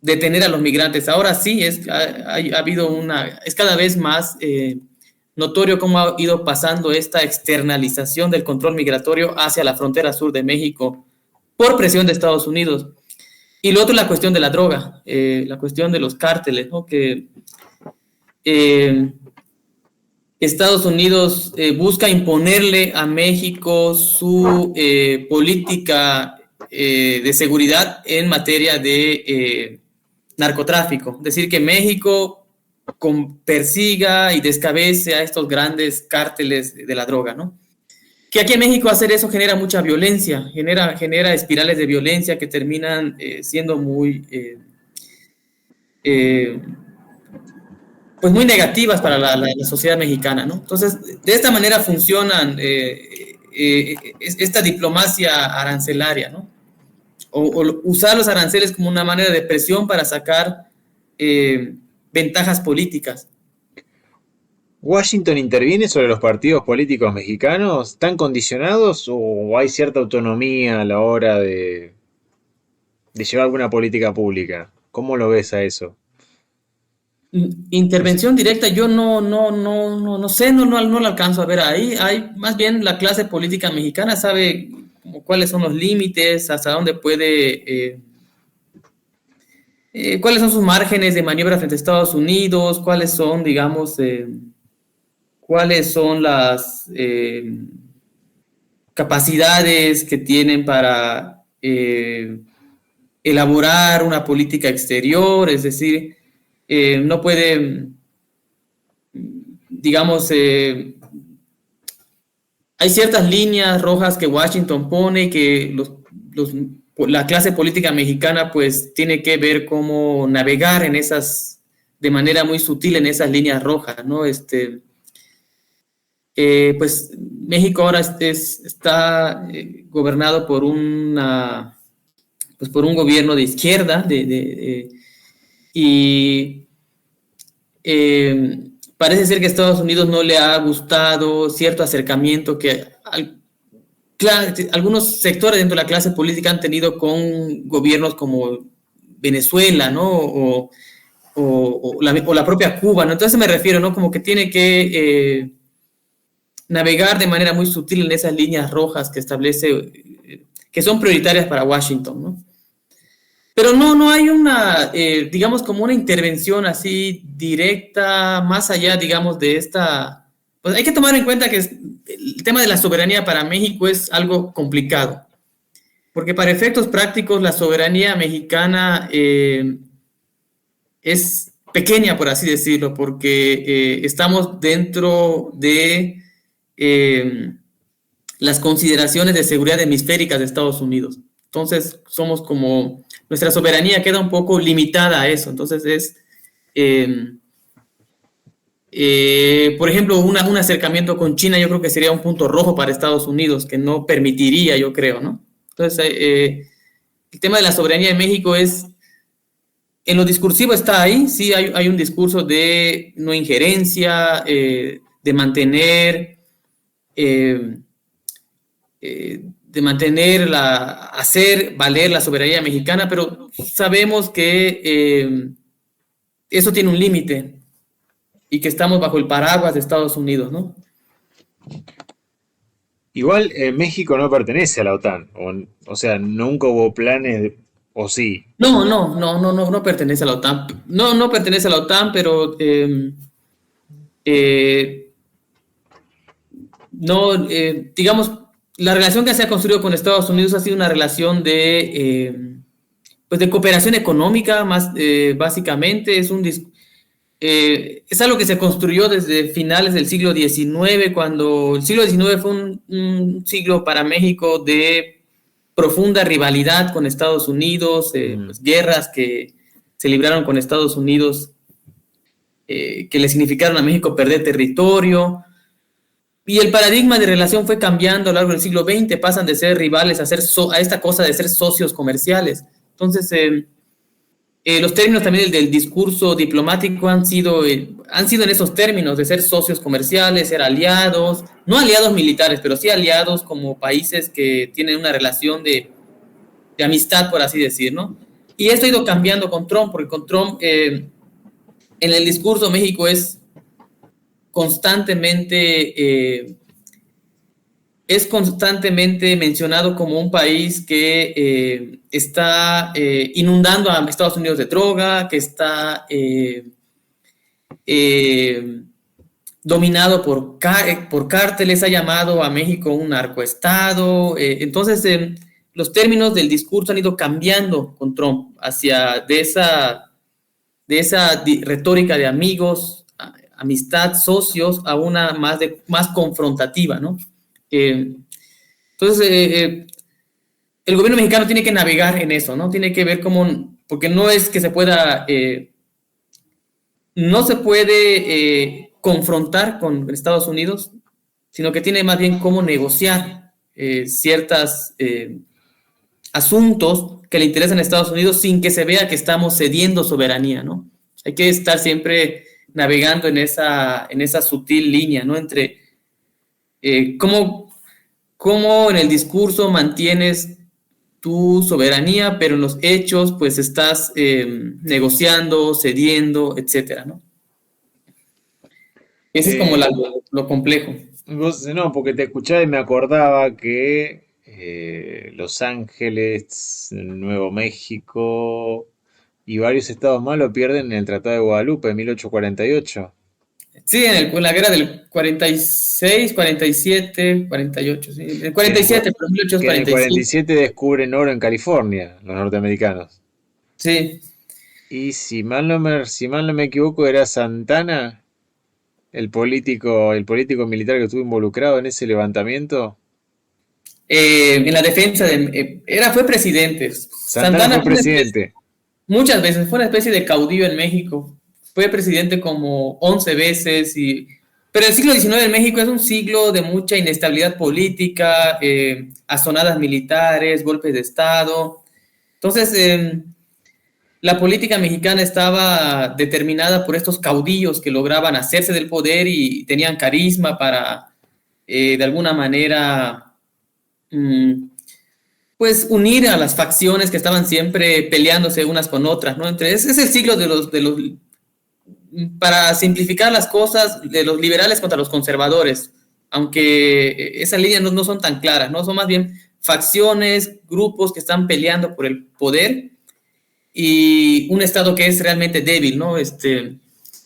detener a los migrantes. Ahora sí ha habido es cada vez más notorio cómo ha ido pasando esta externalización del control migratorio hacia la frontera sur de México por presión de Estados Unidos. Y lo otro es la cuestión de la droga, la cuestión de los cárteles, ¿no? Que Estados Unidos busca imponerle a México su política de seguridad en materia de narcotráfico. Es decir, que México persiga y descabece a estos grandes cárteles de la droga, ¿no? Que aquí en México hacer eso genera mucha violencia, genera espirales de violencia que terminan siendo pues muy negativas para la sociedad mexicana, ¿no? Entonces, de esta manera funcionan esta diplomacia arancelaria, ¿no? O usar los aranceles como una manera de presión para sacar ventajas políticas. ¿Washington interviene sobre los partidos políticos mexicanos? ¿Están condicionados o hay cierta autonomía a la hora de llevar alguna política pública? ¿Cómo lo ves a eso? Intervención directa, yo no sé, no la alcanzo a ver ahí. Hay más bien la clase política mexicana sabe cuáles son los límites, hasta dónde puede, cuáles son sus márgenes de maniobra frente a Estados Unidos, cuáles son, digamos, cuáles son las capacidades que tienen para elaborar una política exterior, es decir, no puede, digamos, hay ciertas líneas rojas que Washington pone que la clase política mexicana pues tiene que ver cómo navegar de manera muy sutil en esas líneas rojas, ¿no? Pues México ahora está gobernado por un gobierno de izquierda y parece ser que a Estados Unidos no le ha gustado cierto acercamiento que algunos sectores dentro de la clase política han tenido con gobiernos como Venezuela, ¿no? o la propia Cuba, ¿no? Entonces me refiero, ¿no? Como que tiene que navegar de manera muy sutil en esas líneas rojas que establece, que son prioritarias para Washington, ¿no? Pero no hay una, digamos, como una intervención así directa, más allá, digamos, de esta. Pues hay que tomar en cuenta que el tema de la soberanía para México es algo complicado, porque para efectos prácticos la soberanía mexicana es pequeña, por así decirlo, porque estamos dentro de las consideraciones de seguridad hemisféricas de Estados Unidos. Entonces, somos como, nuestra soberanía queda un poco limitada a eso. Entonces, por ejemplo, un acercamiento con China yo creo que sería un punto rojo para Estados Unidos, que no permitiría, yo creo, ¿no? Entonces, el tema de la soberanía en México en lo discursivo está ahí, sí, hay un discurso de no injerencia, de mantener, hacer valer la soberanía mexicana, pero sabemos que eso tiene un límite y que estamos bajo el paraguas de Estados Unidos, ¿no? Igual México no pertenece a la OTAN, o sea, nunca hubo planes, o sí. No pertenece a la OTAN. No pertenece a la OTAN, pero eh, no, digamos, la relación que se ha construido con Estados Unidos ha sido una relación pues de cooperación económica, más básicamente. Es algo que se construyó desde finales del siglo XIX, cuando el siglo XIX fue un siglo para México de profunda rivalidad con Estados Unidos, pues, guerras que se libraron con Estados Unidos, que le significaron a México perder territorio. Y el paradigma de relación fue cambiando a lo largo del siglo XX, pasan de ser rivales a esta cosa de ser socios comerciales. Entonces, los términos también del discurso diplomático han sido en esos términos de ser socios comerciales, ser aliados, no aliados militares, pero sí aliados como países que tienen una relación de amistad, por así decir, ¿no? Y esto ha ido cambiando con Trump, porque con Trump en el discurso México es constantemente mencionado como un país que está inundando a Estados Unidos de droga, que está dominado por cárteles, ha llamado a México un narcoestado. Entonces, los términos del discurso han ido cambiando con Trump hacia de esa retórica de amigos, amistad, socios, a una más confrontativa, ¿no? Entonces, el gobierno mexicano tiene que navegar en eso, ¿no? Tiene que ver cómo, porque no es que no se puede confrontar con Estados Unidos, sino que tiene más bien cómo negociar ciertos asuntos que le interesan a Estados Unidos sin que se vea que estamos cediendo soberanía, ¿no? Hay que estar siempre navegando en esa sutil línea, ¿no? Entre cómo en el discurso mantienes tu soberanía, pero en los hechos pues estás negociando, cediendo, etcétera, ¿no? Ese es como lo complejo. No, porque te escuchaba y me acordaba que Los Ángeles, Nuevo México y varios estados más lo pierden en el Tratado de Guadalupe en 1848. Sí, en la guerra del 46, 47, 48, sí. El 47, pero Que en el 1847. 47 descubren oro en California, los norteamericanos. Sí. Y si mal no me equivoco, era Santana, el político militar que estuvo involucrado en ese levantamiento. En la defensa fue presidente. Santana Santana fue presidente. muchas veces, fue una especie de caudillo en México. Fue presidente como 11 veces. Pero el siglo XIX en México es un siglo de mucha inestabilidad política, azonadas militares, golpes de Estado. Entonces, la política mexicana estaba determinada por estos caudillos que lograban hacerse del poder y tenían carisma para, de alguna manera, pues unir a las facciones que estaban siempre peleándose unas con otras, ¿no? Es el siglo de los para simplificar las cosas, de los liberales contra los conservadores, aunque esas líneas no son tan claras, ¿no? Son más bien facciones, grupos que están peleando por el poder y un Estado que es realmente débil, ¿no?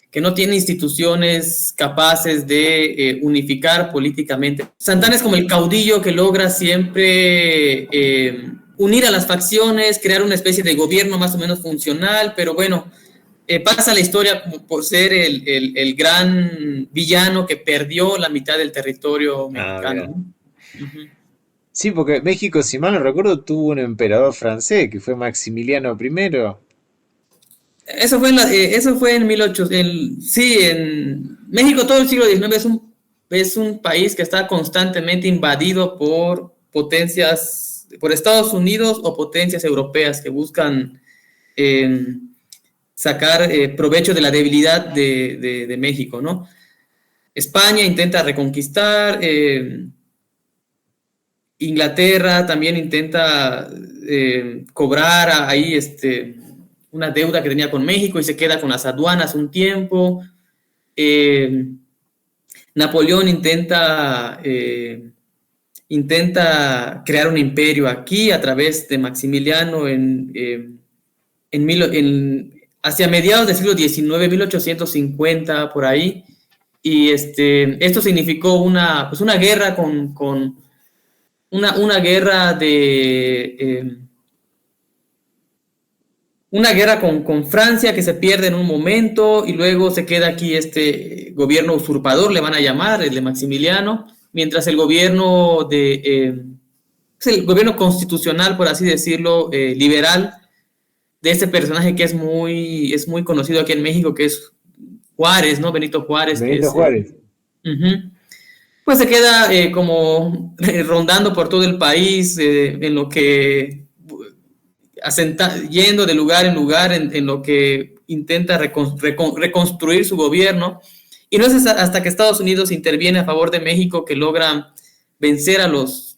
Que no tiene instituciones capaces de unificar políticamente. Santana es como el caudillo que logra siempre unir a las facciones, crear una especie de gobierno más o menos funcional, pero bueno, pasa la historia como por ser el gran villano que perdió la mitad del territorio mexicano, ¿no? Uh-huh. Sí, porque México, si mal no recuerdo, tuvo un emperador francés que fue Maximiliano I. Eso fue en 1800. Sí, en México todo el siglo XIX es un país que está constantemente invadido por potencias, por Estados Unidos o potencias europeas que buscan sacar provecho de la debilidad de México, ¿no? España intenta reconquistar, Inglaterra también intenta cobrar ahí una deuda que tenía con México y se queda con las aduanas un tiempo. Napoleón intenta crear un imperio aquí a través de Maximiliano hacia mediados del siglo XIX, 1850, por ahí. Y esto significó una guerra una guerra una guerra con Francia que se pierde en un momento y luego se queda aquí este gobierno usurpador, le van a llamar, el de Maximiliano, mientras el gobierno es el gobierno constitucional, por así decirlo, liberal, de este personaje que es muy conocido aquí en México, que es Juárez, ¿no? Benito Juárez. Benito Juárez. Pues se queda como rondando por todo el país, en lo que yendo de lugar en lugar, en lo que intenta reconstruir su gobierno. Y no es hasta que Estados Unidos interviene a favor de México que logra vencer a los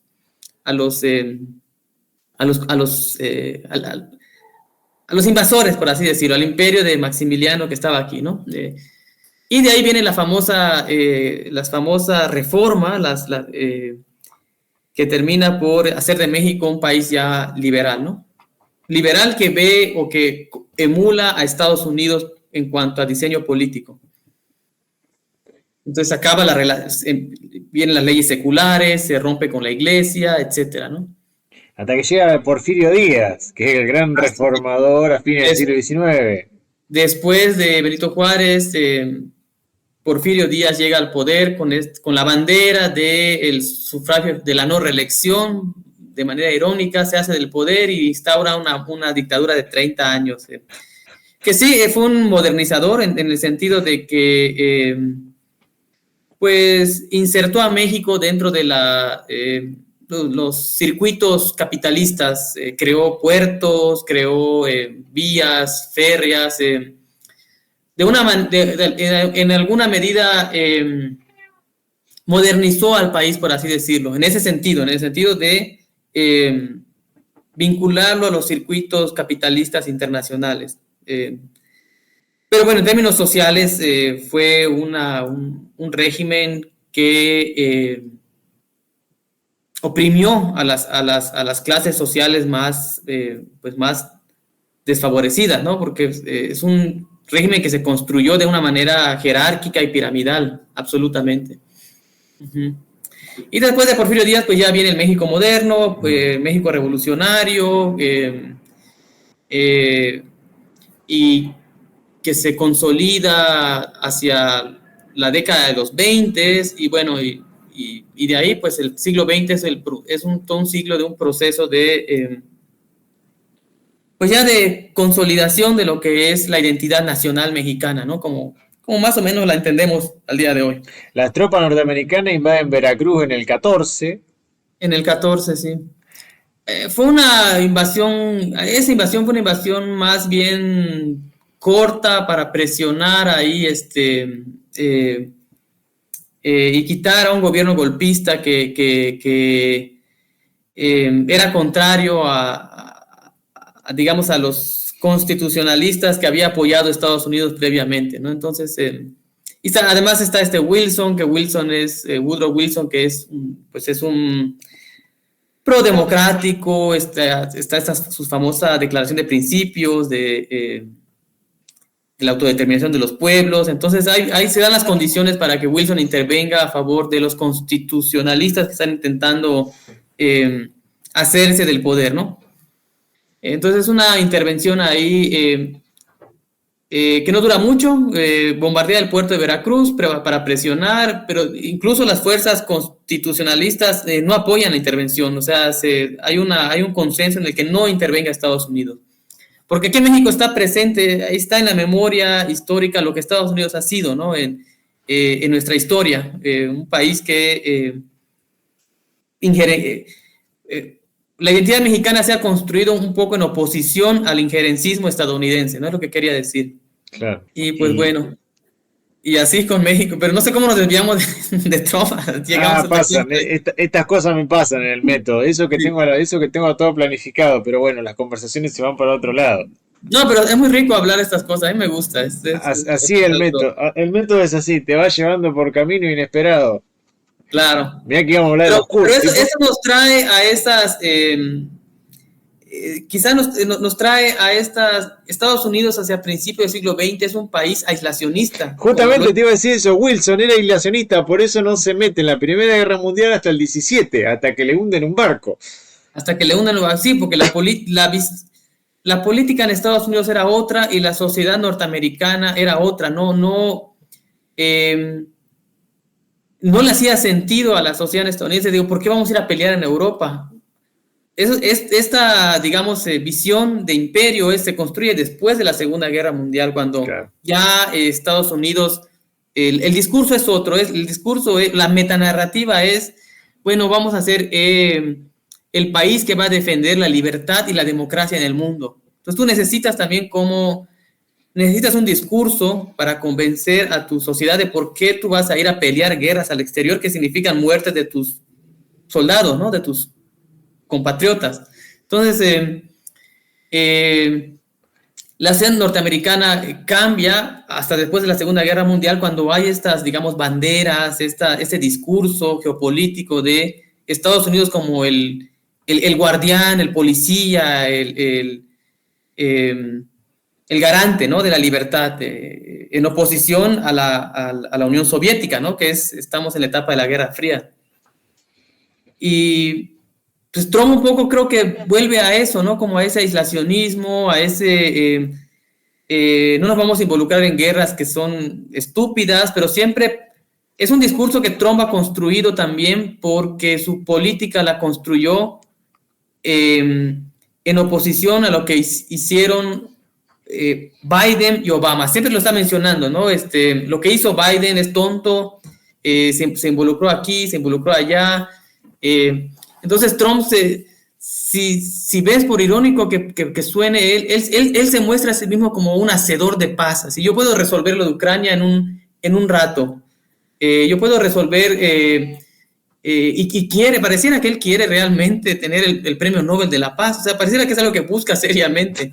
invasores, por así decirlo, al imperio de Maximiliano que estaba aquí, ¿no? Y de ahí viene las famosas reformas, que termina por hacer de México un país ya liberal, ¿no? Liberal que ve o que emula a Estados Unidos en cuanto a diseño político. Entonces vienen las leyes seculares, se rompe con la iglesia, etcétera, ¿no? Hasta que llega Porfirio Díaz, que es el gran reformador a fines del siglo XIX. Después de Benito Juárez, Porfirio Díaz llega al poder con la bandera del sufragio de la no reelección, de manera irónica, se hace del poder y instaura una dictadura de 30 años. Que sí, fue un modernizador en el sentido de que pues insertó a México dentro de los circuitos capitalistas, creó puertos, creó vías férreas, en alguna medida modernizó al país, por así decirlo, en el sentido de vincularlo a los circuitos capitalistas internacionales. Pero bueno, en términos sociales fue un régimen que oprimió a las clases sociales más desfavorecidas, ¿no? Porque es un régimen que se construyó de una manera jerárquica y piramidal, absolutamente. Uh-huh. Y después de Porfirio Díaz, pues ya viene el México moderno, México revolucionario, y que se consolida hacia la década de los 20 y bueno, y de ahí pues el siglo XX es todo un siglo de un proceso de pues ya de consolidación de lo que es la identidad nacional mexicana, ¿no? Como más o menos la entendemos al día de hoy. Las tropas norteamericanas invaden Veracruz en el 14. En el 14, sí. Fue una invasión, esa invasión fue una invasión más bien corta para presionar ahí y quitar a un gobierno golpista que era contrario digamos, a los constitucionalistas que había apoyado Estados Unidos previamente, ¿no? Entonces, además está este Wilson, que Wilson es, Woodrow Wilson, que es, pues es un pro-democrático, está su famosa declaración de principios, de la autodeterminación de los pueblos. Entonces ahí se dan las condiciones para que Wilson intervenga a favor de los constitucionalistas que están intentando hacerse del poder, ¿no? Entonces es una intervención ahí que no dura mucho, bombardea el puerto de Veracruz para presionar, pero incluso las fuerzas constitucionalistas no apoyan la intervención, o sea, hay un consenso en el que no intervenga Estados Unidos. Porque aquí en México está presente, ahí está en la memoria histórica lo que Estados Unidos ha sido, ¿no? En nuestra historia, un país que la identidad mexicana se ha construido un poco en oposición al injerencismo estadounidense, ¿no? Es lo que quería decir. Claro. Y pues bueno, y así con México, pero no sé cómo nos desviamos de Trump. Pasan, estas cosas me pasan en el método, eso que tengo todo planificado, pero bueno, las conversaciones se van para otro lado. No, pero es muy rico hablar estas cosas, a mí me gusta. Así el método es así, te va llevando por camino inesperado. Claro. Mirá que íbamos a hablar de los cursos. Pero eso nos trae a esas... quizás nos trae a Estados Unidos hacia principios del siglo XX, es un país aislacionista. Justamente te iba a decir eso, Wilson era aislacionista, por eso no se mete en la Primera Guerra Mundial hasta el 17, hasta que le hunden un barco. Hasta que le hunden un barco, sí, porque la política en Estados Unidos era otra y la sociedad norteamericana era otra, no le hacía sentido a la sociedad estadounidense. Digo, ¿por qué vamos a ir a pelear en Europa? Esta, digamos, visión de imperio se construye después de la Segunda Guerra Mundial, cuando ya Estados Unidos, el discurso es otro, la metanarrativa es, bueno, vamos a ser el país que va a defender la libertad y la democracia en el mundo. Entonces tú necesitas un discurso para convencer a tu sociedad de por qué tú vas a ir a pelear guerras al exterior que significan muertes de tus soldados, ¿no? De tus compatriotas. Entonces, la escena norteamericana cambia hasta después de la Segunda Guerra Mundial, cuando hay estas, digamos, banderas, este discurso geopolítico de Estados Unidos como el guardián, el policía, el garante, ¿no? De la libertad, en oposición a la Unión Soviética, ¿no? Estamos en la etapa de la Guerra Fría. Y pues Trump un poco creo que vuelve a eso, ¿no? Como a ese aislacionismo, a ese... no nos vamos a involucrar en guerras que son estúpidas, pero siempre es un discurso que Trump ha construido también porque su política la construyó en oposición a lo que hicieron Biden y Obama. Siempre lo está mencionando, ¿no? Lo que hizo Biden es tonto, se involucró aquí, se involucró allá. Entonces Trump, si ves por irónico que suene, él se muestra a sí mismo como un hacedor de paz. Así, yo puedo resolver lo de Ucrania en un rato. Yo puedo resolver, pareciera que él quiere realmente tener el premio Nobel de la Paz. O sea, pareciera que es algo que busca seriamente.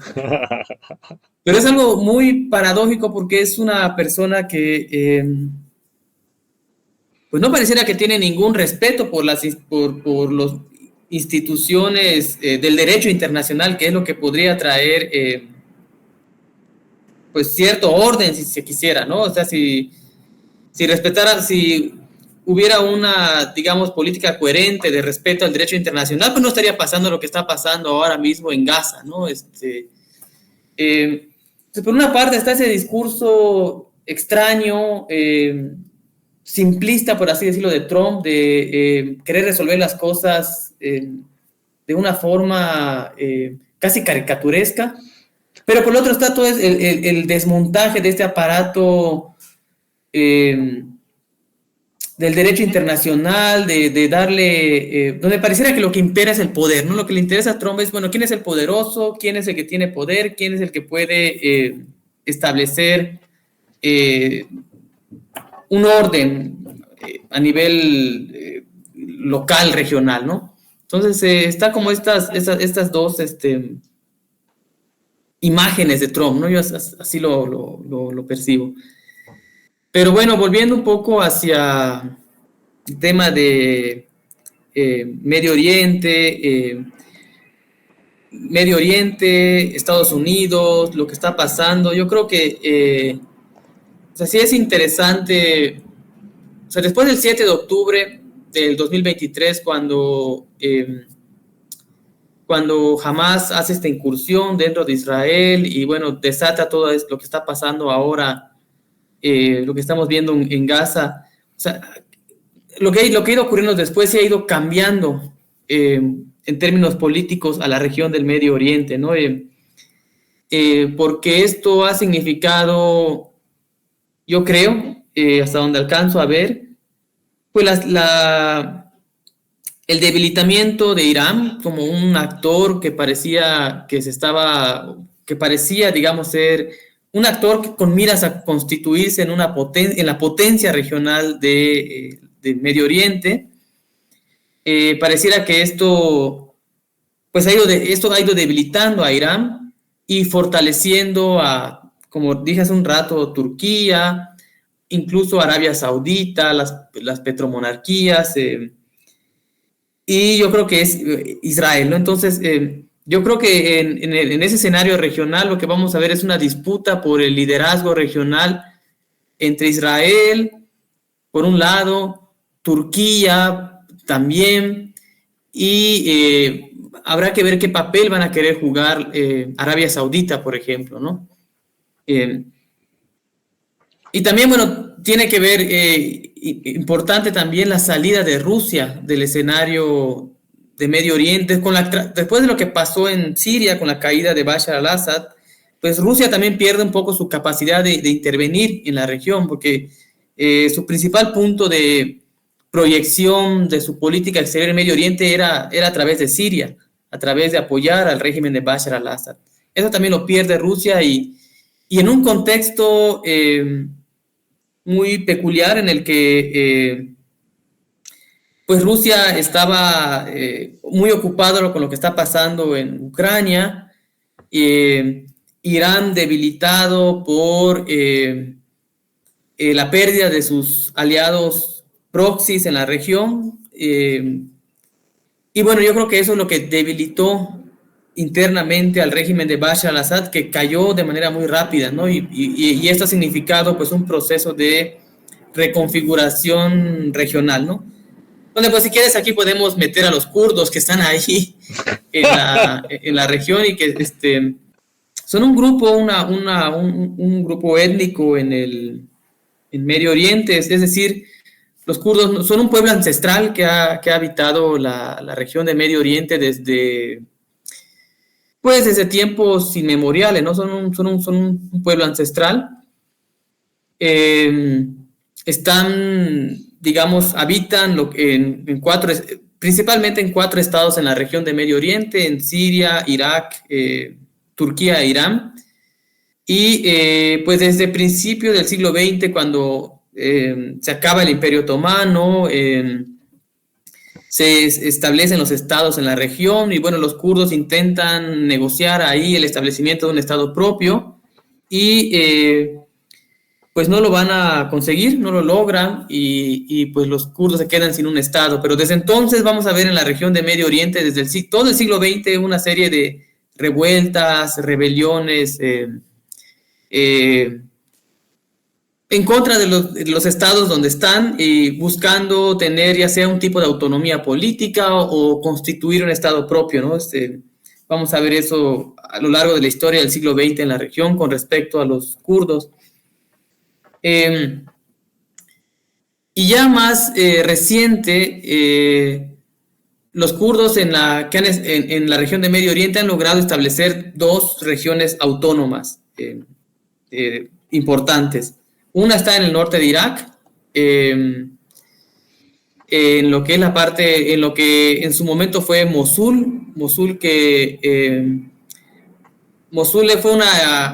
Pero es algo muy paradójico porque es una persona que... pues no pareciera que tiene ningún respeto por las instituciones del derecho internacional, que es lo que podría traer pues cierto orden si se quisiera, ¿no? O sea, si hubiera una, digamos, política coherente de respeto al derecho internacional, pues no estaría pasando lo que está pasando ahora mismo en Gaza, ¿no? Por una parte está ese discurso extraño, simplista, por así decirlo, de Trump, de querer resolver las cosas de una forma casi caricaturesca, pero por el otro está todo el desmontaje de este aparato del derecho internacional, de darle, donde pareciera que lo que impera es el poder, ¿no? Lo que le interesa a Trump es, bueno, ¿quién es el poderoso? ¿Quién es el que tiene poder? ¿Quién es el que puede establecer un orden a nivel local, regional, ¿no? Entonces está como estas dos imágenes de Trump, ¿no? Yo así lo percibo. Pero bueno, volviendo un poco hacia el tema de Medio Oriente, Estados Unidos, lo que está pasando, yo creo que o sea, sí es interesante. O sea, después del 7 de octubre del 2023, cuando Hamas hace esta incursión dentro de Israel y, bueno, desata todo lo que está pasando ahora, lo que estamos viendo en Gaza. O sea, lo que ha ido ocurriendo después se ha ido cambiando en términos políticos a la región del Medio Oriente, ¿no? Porque esto ha significado, yo creo, hasta donde alcanzo a ver, pues el debilitamiento de Irán como un actor que parecía, digamos, ser un actor con miras a constituirse en la potencia regional de Medio Oriente. Pareciera que esto ha ido debilitando a Irán y fortaleciendo como dije hace un rato, Turquía, incluso Arabia Saudita, las petromonarquías, y yo creo que es Israel, ¿no? Entonces, yo creo que en ese escenario regional lo que vamos a ver es una disputa por el liderazgo regional entre Israel, por un lado, Turquía también, y habrá que ver qué papel van a querer jugar Arabia Saudita, por ejemplo, ¿no? Y también, bueno, tiene que ver, importante también la salida de Rusia del escenario de Medio Oriente. Después de lo que pasó en Siria con la caída de Bashar al-Assad, pues Rusia también pierde un poco su capacidad de intervenir en la región, porque su principal punto de proyección de su política exterior en Medio Oriente era a través de Siria, a través de apoyar al régimen de Bashar al-Assad. Eso también lo pierde Rusia y en un contexto muy peculiar en el que pues Rusia estaba muy ocupado con lo que está pasando en Ucrania, Irán debilitado por la pérdida de sus aliados proxies en la región, y bueno, yo creo que eso es lo que debilitó internamente al régimen de Bashar al-Assad, que cayó de manera muy rápida, ¿no? Y esto ha significado pues un proceso de reconfiguración regional, ¿no? Donde pues si quieres aquí podemos meter a los kurdos que están ahí en la región y que son un grupo, un grupo étnico en Medio Oriente, es decir, los kurdos son un pueblo ancestral que ha habitado la región de Medio Oriente desde tiempos inmemoriales, ¿no? Son un pueblo ancestral. Están, digamos, habitan principalmente en 4 estados en la región de Medio Oriente, en Siria, Irak, Turquía e Irán. Y pues desde principios del siglo XX, cuando se acaba el Imperio Otomano, se establecen los estados en la región y bueno, los kurdos intentan negociar ahí el establecimiento de un estado propio y pues no lo van a conseguir, no lo logran y pues los kurdos se quedan sin un estado. Pero desde entonces vamos a ver en la región de Medio Oriente, desde todo el siglo XX, una serie de revueltas, rebeliones en contra de los estados donde están y buscando tener ya sea un tipo de autonomía política o constituir un estado propio, ¿no? Vamos a ver eso a lo largo de la historia del siglo XX en la región con respecto a los kurdos. Y ya más reciente, los kurdos en la región de Medio Oriente han logrado establecer 2 regiones autónomas importantes. Una está en el norte de Irak, en lo que es la parte, en lo que en su momento fue Mosul fue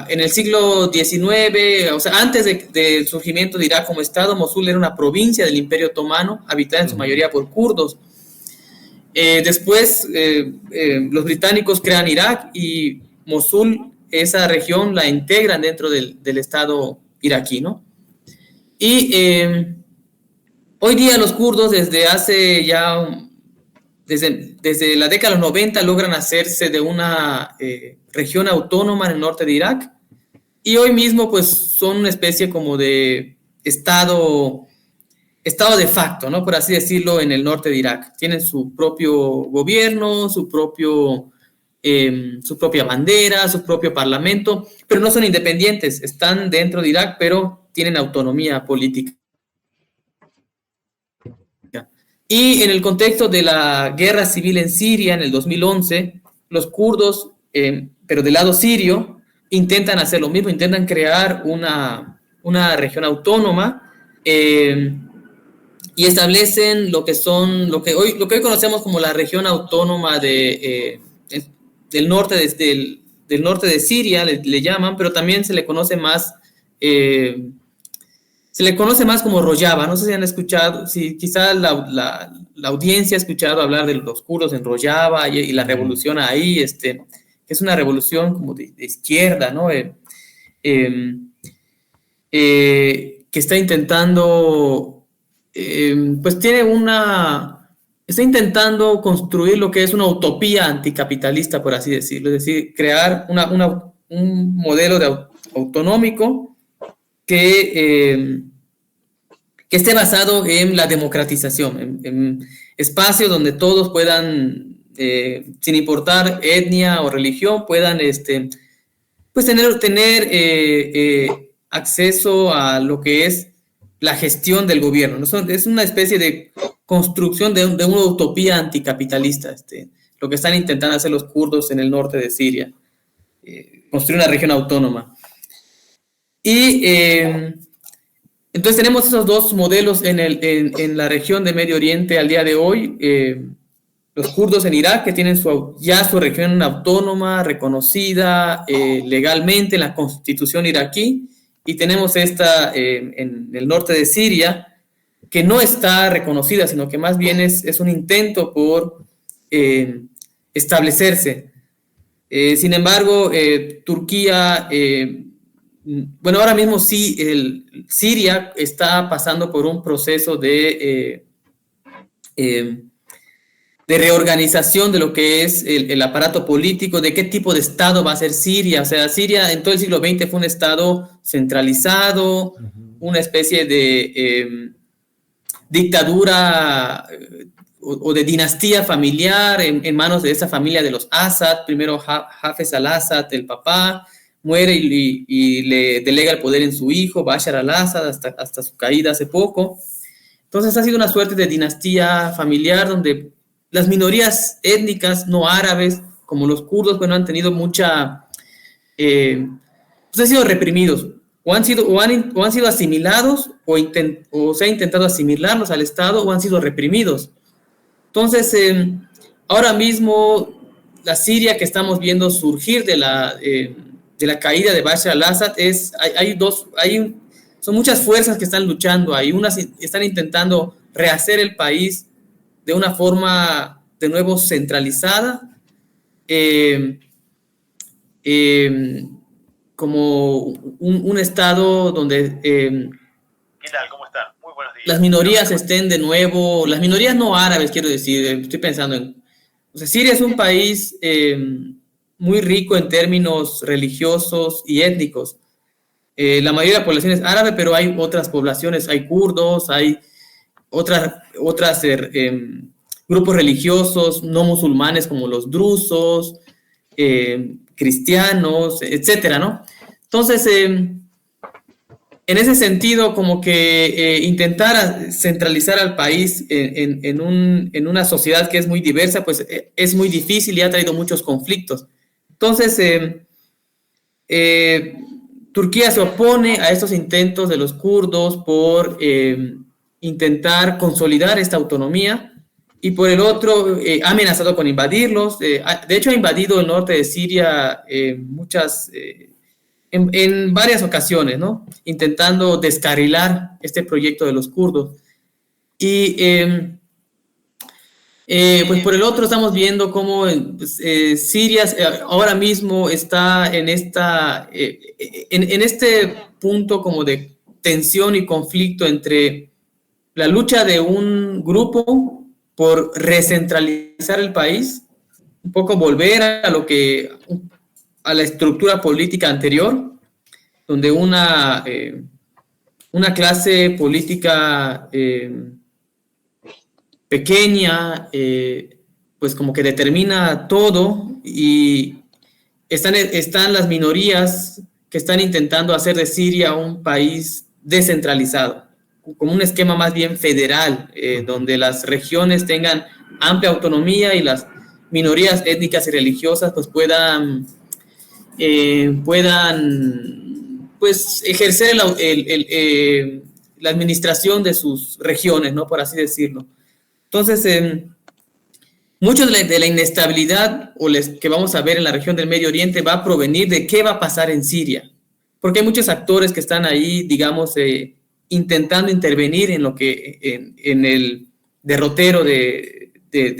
en el siglo XIX, o sea, antes del surgimiento de Irak como estado, Mosul era una provincia del Imperio Otomano, habitada en su mayoría por kurdos. Después, los británicos crean Irak y Mosul esa región la integran dentro del Estado iraquí, ¿no? Y hoy día los kurdos desde la década de los 90 logran hacerse de una región autónoma en el norte de Irak, y hoy mismo pues son una especie como de estado de facto, ¿no? Por así decirlo, en el norte de Irak. Tienen su propio gobierno, su propia bandera, su propio parlamento, pero no son independientes, están dentro de Irak, pero tienen autonomía política. Y en el contexto de la guerra civil en Siria en el 2011, los kurdos, pero del lado sirio, intentan hacer lo mismo, intentan crear una región autónoma y establecen lo que hoy conocemos como la región autónoma del norte del norte de Siria, le llaman, pero también se le conoce más como Rojava. No sé si han escuchado, si quizás la audiencia ha escuchado hablar de los kurdos en Rojava y la revolución ahí, que es una revolución como de izquierda, ¿no? Que está intentando, está intentando construir lo que es una utopía anticapitalista, por así decirlo, es decir, crear un modelo autonómico que esté basado en la democratización, en espacios donde todos puedan, sin importar etnia o religión, puedan pues tener acceso a lo que es la gestión del gobierno, ¿no? Es una especie de construcción de una utopía anticapitalista, lo que están intentando hacer los kurdos en el norte de Siria, construir una región autónoma. Y entonces tenemos esos dos modelos en la región de Medio Oriente al día de hoy. Los kurdos en Irak, que tienen ya su región autónoma reconocida legalmente en la constitución iraquí, y tenemos esta en el norte de Siria, que no está reconocida, sino que más bien es un intento por establecerse. Sin embargo, Turquía, bueno, ahora mismo sí, Siria está pasando por un proceso de reorganización de lo que es el aparato político, de qué tipo de Estado va a ser Siria. O sea, Siria en todo el siglo XX fue un Estado centralizado, una especie de dictadura o de dinastía familiar en manos de esa familia de los Assad. Primero Hafez al-Assad, el papá, muere y le delega el poder en su hijo, Bashar al-Assad, hasta su caída hace poco. Entonces ha sido una suerte de dinastía familiar donde las minorías étnicas no árabes, como los kurdos, bueno, han tenido pues han sido reprimidos, o han sido asimilados, o se ha intentado asimilarlos al Estado, o han sido reprimidos. Entonces, ahora mismo, la Siria que estamos viendo surgir de la caída de Bashar al-Assad son muchas fuerzas que están luchando ahí. Unas están intentando rehacer el país de una forma de nuevo centralizada, como un estado donde ¿qué tal? ¿Cómo están? Muy buenos días. Las minorías estén de nuevo, las minorías no árabes, quiero decir, estoy pensando o sea, Siria es un país muy rico en términos religiosos y étnicos. La mayoría de la población es árabe, pero hay otras poblaciones, hay kurdos, hay otras grupos religiosos no musulmanes como los drusos, cristianos, etcétera, ¿no? Entonces, en ese sentido, como que intentar centralizar al país en una sociedad que es muy diversa, pues es muy difícil y ha traído muchos conflictos. Entonces, Turquía se opone a estos intentos de los kurdos por intentar consolidar esta autonomía, y por el otro ha amenazado con invadirlos. De hecho, ha invadido el norte de Siria en varias ocasiones, ¿no? Intentando descarrilar este proyecto de los kurdos. Y Pues por el otro estamos viendo cómo pues, Siria ahora mismo está en en este punto como de tensión y conflicto entre la lucha de un grupo por recentralizar el país, un poco volver a la estructura política anterior, donde una clase política pequeña, pues como que determina todo, y están las minorías que están intentando hacer de Siria un país descentralizado, como un esquema más bien federal, donde las regiones tengan amplia autonomía y las minorías étnicas y religiosas pues puedan pues ejercer la administración de sus regiones, ¿no? Por así decirlo. Entonces, mucho de la inestabilidad que vamos a ver en la región del Medio Oriente va a provenir de qué va a pasar en Siria, porque hay muchos actores que están ahí, digamos, intentando intervenir en el derrotero de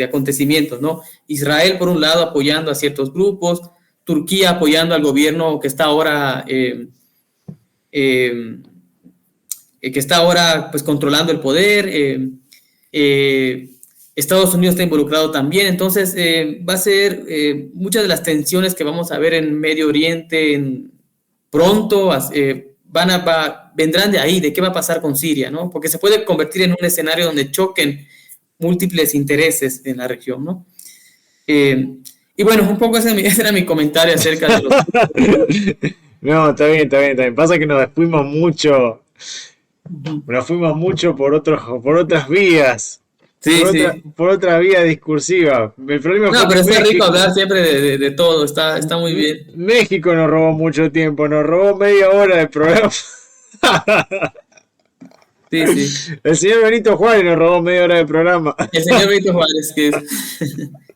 acontecimientos, ¿no? Israel, por un lado, apoyando a ciertos grupos, Turquía apoyando al gobierno que está ahora pues controlando el poder. Estados Unidos está involucrado también. Entonces va a ser muchas de las tensiones que vamos a ver en Medio Oriente pronto vendrán de ahí, de qué va a pasar con Siria, ¿no? Porque se puede convertir en un escenario donde choquen múltiples intereses en la región, ¿no? Y bueno, un poco ese era mi comentario acerca de los... No, está bien, está bien, está bien. Pasa que nos fuimos mucho por otras vías. Sí, sí. Por otra vía discursiva. El problema fue pero está rico hablar siempre de todo, está muy bien. México nos robó mucho tiempo, nos robó media hora de programa. Sí, sí. El señor Benito Juárez nos robó media hora de programa. El señor Benito Juárez, que es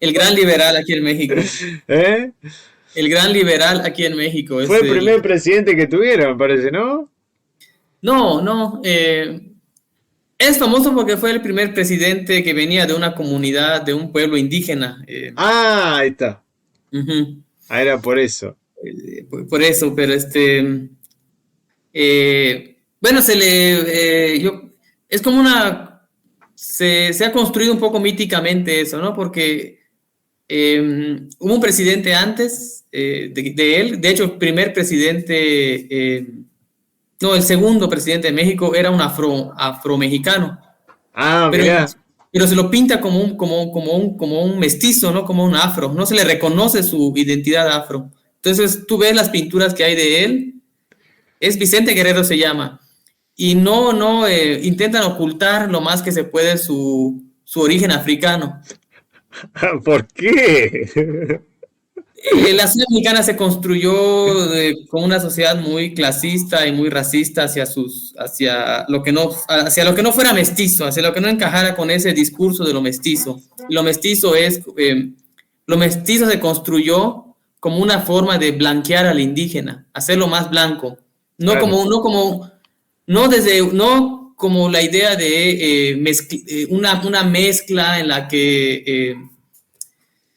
el gran liberal aquí en México. ¿Eh? El gran liberal aquí en México. Fue el primer presidente que tuvieron, me parece, ¿no? No. Es famoso porque fue el primer presidente que venía de una comunidad, de un pueblo indígena. Ahí está. Era por eso. Por eso, pero bueno, es como se ha construido un poco míticamente eso, ¿no? Porque hubo un presidente antes de él, de hecho, el primer presidente, el segundo presidente de México era un afromexicano. Pero se lo pinta como un mestizo, ¿no? Como un afro, no se le reconoce su identidad afro. Entonces, tú ves las pinturas que hay de él, es Vicente Guerrero se llama, y intentan ocultar lo más que se puede su origen africano. ¿Por qué? La sociedad mexicana se construyó como una sociedad muy clasista y muy racista hacia lo que no fuera mestizo, hacia lo que no encajara con ese discurso de lo mestizo. Lo mestizo se construyó como una forma de blanquear al indígena, hacerlo más blanco, no como la idea de una mezcla en la que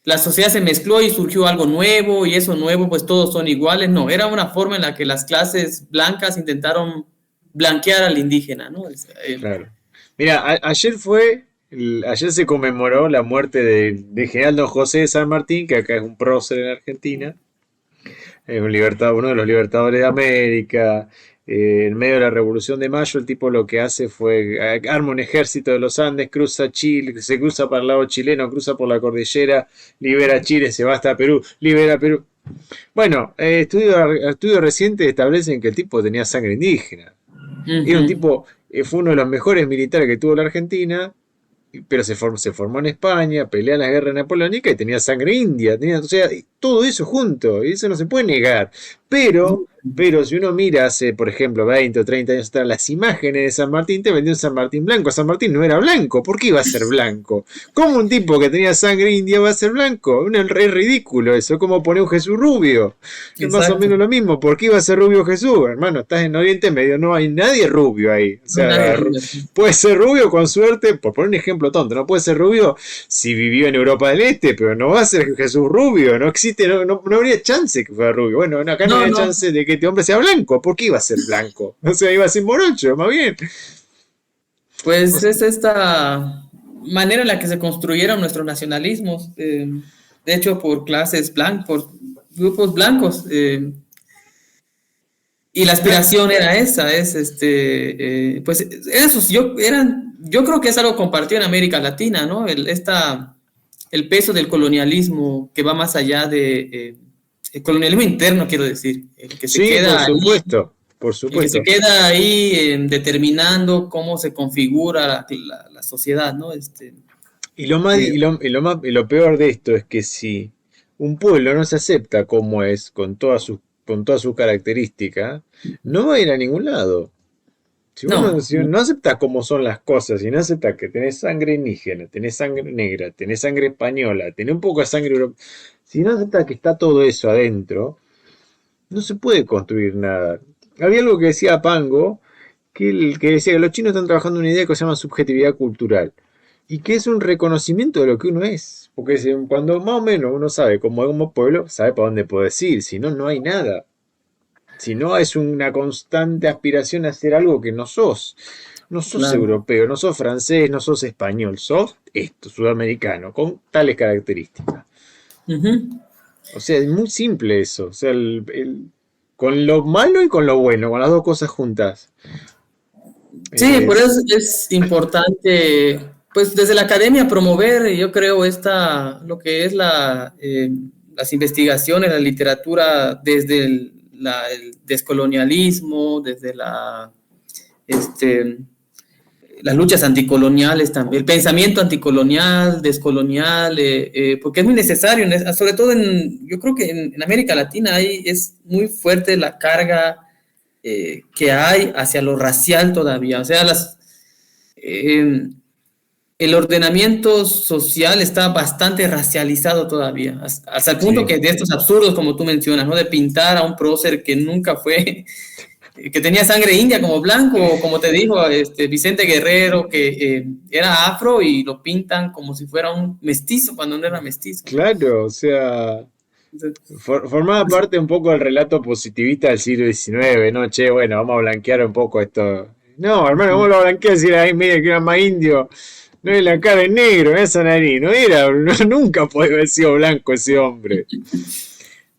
la sociedad se mezcló y surgió algo nuevo, y eso nuevo pues todos son iguales. No, era una forma en la que las clases blancas intentaron blanquear al indígena, ¿no? Claro. Mira, ayer se conmemoró la muerte de general don José de San Martín, que acá es un prócer en Argentina, uno de los libertadores de América. En medio de la Revolución de Mayo, el tipo lo que hace fue arma un ejército de los Andes, cruza Chile, se cruza para el lado chileno, cruza por la cordillera, libera Chile, se va hasta Perú, libera Perú. Bueno, estudios recientes establecen que el tipo tenía sangre indígena. Era un tipo, fue uno de los mejores militares que tuvo la Argentina, pero se formó en España, pelea en la guerra napoleónica y tenía sangre india, o sea, todo eso junto, y eso no se puede negar. Pero Pero si uno mira hace, por ejemplo, 20 o 30 años atrás, las imágenes de San Martín, te vendió un San Martín blanco. San Martín no era blanco. ¿Por qué iba a ser blanco? ¿Cómo un tipo que tenía sangre india va a ser blanco? Es ridículo eso. Como poner un Jesús rubio. Es más o Exacto. menos lo mismo. ¿Por qué iba a ser rubio Jesús? Hermano, estás en Oriente Medio, no hay nadie rubio ahí. O No hay nadie sea, rubio. puede ser rubio con suerte, por poner un ejemplo tonto, no puede ser rubio si vivió en Europa del Este, pero no va a ser Jesús rubio, no existe, no habría chance que fuera rubio. Bueno, acá no No, habría no. chance de que este hombre sea blanco, ¿por qué iba a ser blanco? O sea, iba a ser morocho, más bien. O Pues sea, es esta manera en la que se construyeron nuestros nacionalismos, de hecho por clases blancas, por grupos blancos, y la aspiración era esa, es pues esos, yo creo que es algo compartido en América Latina, ¿no? El peso del colonialismo que va más allá de, el colonialismo interno, quiero decir, sí, por el que se supuesto. queda ahí determinando cómo se configura la sociedad, ¿no? Y lo más, Eh, y lo peor de esto es que si un pueblo no se acepta como es, con todas sus características, no va a ir a ningún lado. no, Si no aceptas cómo son las cosas, si no aceptas que tenés sangre indígena, tenés sangre negra, tenés sangre española, tenés un poco de sangre europea, si no aceptas que está todo eso adentro, no se puede construir nada. Había algo que decía Pango, que decía que los chinos están trabajando en una idea que se llama subjetividad cultural, y que es un reconocimiento de lo que uno es. Porque cuando más o menos uno sabe cómo es como pueblo, sabe para dónde puede ir, si no, no hay nada. Si no, es una constante aspiración a hacer algo que no sos. No sos claro. europeo, no sos francés, no sos español, sos esto, sudamericano, con tales características. Ujú. O sea, es muy simple eso. O sea, con lo malo y con lo bueno, con las dos cosas juntas. Sí, por eso Es, es importante, pues desde la academia promover, yo creo, lo que es las investigaciones, la literatura, desde el descolonialismo, desde este, las luchas anticoloniales también, el pensamiento anticolonial, descolonial, porque es muy necesario, sobre todo yo creo que en América Latina ahí es muy fuerte la carga que hay hacia lo racial todavía, o sea, eh, el ordenamiento social está bastante racializado todavía, hasta el punto sí, que de estos absurdos, como tú mencionas, ¿no? De pintar a un prócer que nunca fue, que tenía sangre india como blanco, o como te dijo, Vicente Guerrero, que era afro y lo pintan como si fuera un mestizo cuando no era mestizo, ¿no? claro, o sea, Entonces, formaba parte un poco del relato positivista del siglo XIX, ¿no? Che, bueno, vamos a blanquear un poco esto. No, hermano, ¿cómo lo blanqueas si era medio que era más indio? No era la cara en negro, esa nariz, no era, nunca puede haber sido blanco ese hombre.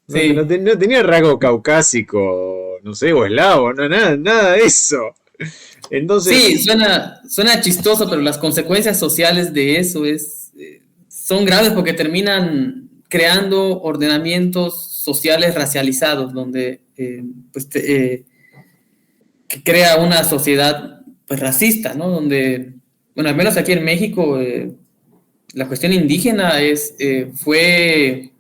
sí. No tenía rasgo caucásico, no sé, o eslavo, no, nada de eso. Sí, Entonces, suena chistoso, pero las consecuencias sociales de eso son graves porque terminan creando ordenamientos sociales racializados, donde que crea una sociedad pues racista, ¿no? Donde, bueno, al menos aquí en México, la cuestión indígena fue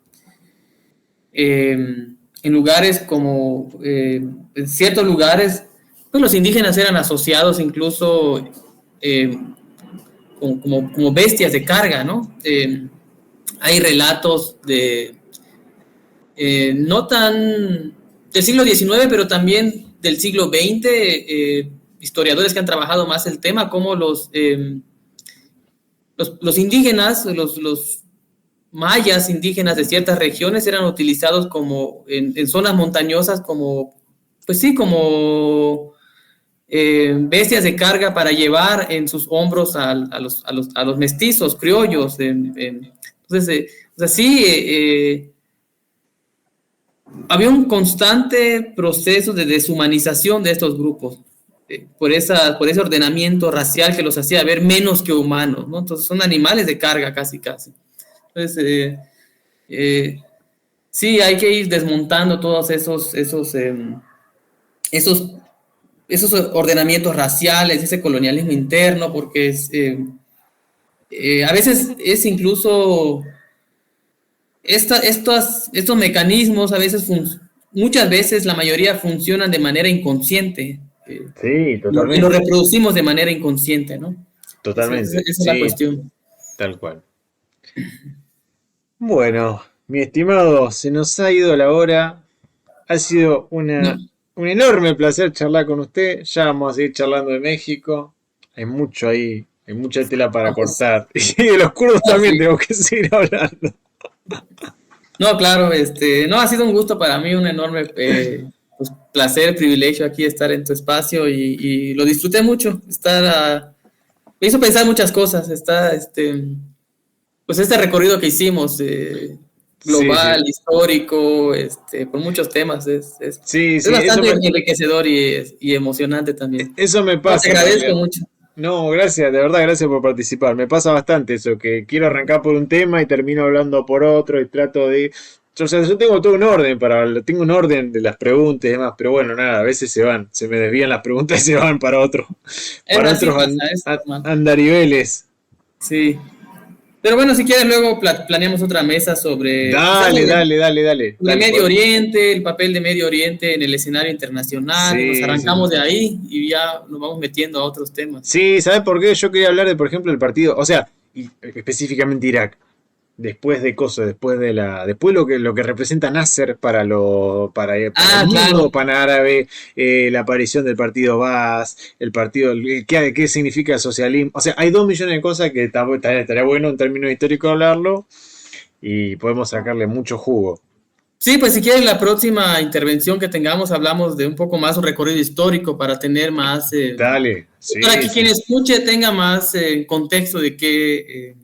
en lugares como, en ciertos lugares, pues los indígenas eran asociados incluso eh, como bestias de carga, ¿no? Hay relatos no tan del siglo XIX, pero también del siglo XX, historiadores que han trabajado más el tema, como los indígenas, los mayas indígenas de ciertas regiones eran utilizados como en zonas montañosas como, pues sí, como bestias de carga para llevar en sus hombros a los mestizos criollos. Entonces, o sea, sí, había un constante proceso de deshumanización de estos grupos. Por ese ordenamiento racial que los hacía ver menos que humanos, ¿no? Entonces son animales de carga casi, casi. Entonces, eh, sí, hay que ir desmontando todos esos, esos ordenamientos raciales, ese colonialismo interno, porque a veces es incluso estos mecanismos a veces muchas veces la mayoría funcionan de manera inconsciente. Sí, Y lo totalmente. reproducimos de manera inconsciente, ¿no? Totalmente. Esa es la Sí, cuestión. tal cual. Bueno, mi estimado, se nos ha ido la hora. Ha sido No, un enorme placer charlar con usted. Ya vamos a seguir charlando de México. Hay mucho ahí, hay mucha tela para no, pues, cortar. Y de los kurdos no, también sí. tenemos que seguir hablando. No, claro, no, ha sido un gusto para mí, un enorme pues, placer, privilegio aquí estar en tu espacio y lo disfruté mucho. Me hizo pensar muchas cosas. Pues este recorrido que hicimos, Sí, global, sí. histórico, con muchos temas, Sí, es sí, bastante enriquecedor y emocionante también. eso me No, te pasa agradezco también. mucho. No, gracias, de verdad, gracias por participar. Me pasa bastante eso, que quiero arrancar por un tema y termino hablando por otro y trato de... O sea, yo tengo todo un orden tengo un orden de las preguntas y demás, pero bueno, nada, a veces se me desvían las preguntas y se van para Así otros pasa, es normal. andariveles. Sí. Pero bueno, si quieres, luego planeamos otra mesa sobre, quizás Dale, dale, dale, dale, sobre dale. Medio Oriente, el papel de Medio Oriente en el escenario internacional, y nos Sí, sí, arrancamos sí. de ahí y ya nos vamos metiendo a otros temas. Sí, ¿sabes por qué? Yo quería hablar de, por ejemplo, el partido, o sea, específicamente Irak. Después de cosas, después lo que representa Nasser para el Ah, mundo claro. panárabe, la aparición del partido Baas, qué significa el socialismo. O sea, hay 2 millones de cosas que estaría bueno en términos históricos hablarlo y podemos sacarle mucho jugo. Sí, pues si quieres la próxima intervención que tengamos, hablamos de un poco más un recorrido histórico para tener más, Dale, para sí, que sí, quien escuche tenga más contexto de qué,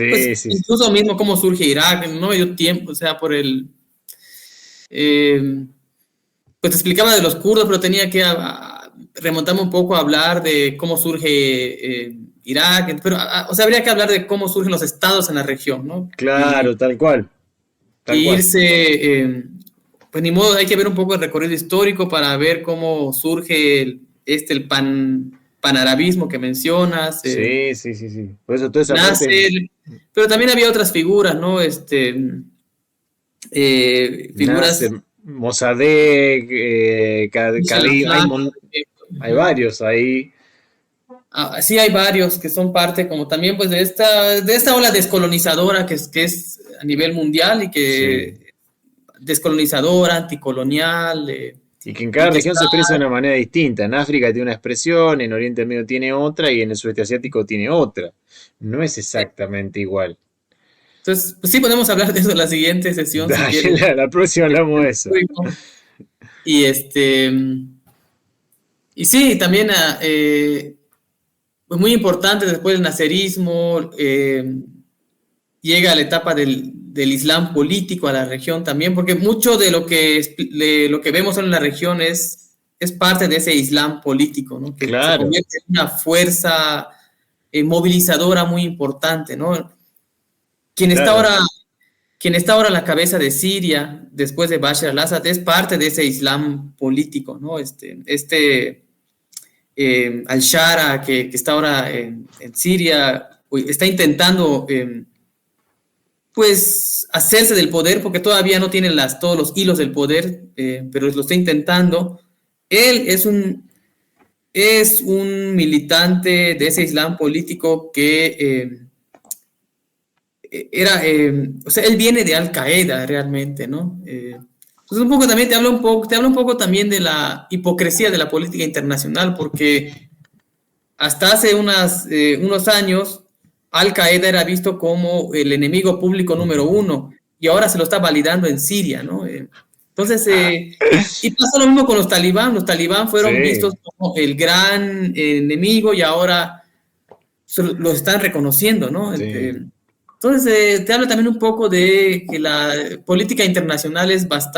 pues sí, sí, sí. incluso mismo cómo surge Irak, no me dio tiempo, o sea, eh, pues te explicaba de los kurdos, pero tenía que remontarme un poco a hablar de cómo surge Irak, pero, o sea, habría que hablar de cómo surgen los estados en la región, ¿no? Claro, tal cual, tal Y cual. irse, pues ni modo, hay que ver un poco el recorrido histórico para ver cómo surge panarabismo que mencionas, Sí, sí, sí, sí. Por eso toda esa parte, Nasser, pero también había otras figuras, ¿no? Figuras, Nasser, Mossadegh, Michel Kadhi, Aflaq, hay varios ahí. sí hay varios que son parte como también pues de esta ola descolonizadora que es a nivel mundial y Sí. que descolonizadora, anticolonial, Y que en y cada que región está. se expresa de una manera distinta. En África tiene una expresión, en Oriente Medio tiene otra y en el sudeste asiático tiene otra. No es exactamente igual. Entonces, pues sí, podemos hablar de eso en la siguiente sesión si Dale, quieres. la próxima hablamos de eso. Y y sí, también pues muy importante después del nacerismo, llega la etapa del Islam político a la región también, porque mucho de lo que vemos en la región es parte de ese Islam político, ¿no? Que se Claro, convierte en una fuerza movilizadora muy importante, ¿no? Quien está claro. ahora, quien está ahora a la cabeza de Siria, después de Bashar al-Assad, es parte de ese Islam político, ¿no? Al-Shara, que está ahora en Siria, está intentando pues hacerse del poder, porque todavía no tiene todos los hilos del poder, pero lo está intentando. Él es un militante de ese Islam político que o sea, él viene de Al Qaeda realmente, ¿no? Entonces un poco también te habla un poco también de la hipocresía de la política internacional, porque hasta hace unos años, Al Qaeda era visto como el enemigo público número uno y ahora se lo está validando en Siria, ¿no? Entonces, y pasa lo mismo con los talibán. Los talibán fueron Sí, vistos como el gran enemigo y ahora los están reconociendo, ¿no? sí. Entonces, te habla también un poco de que la política internacional es bastante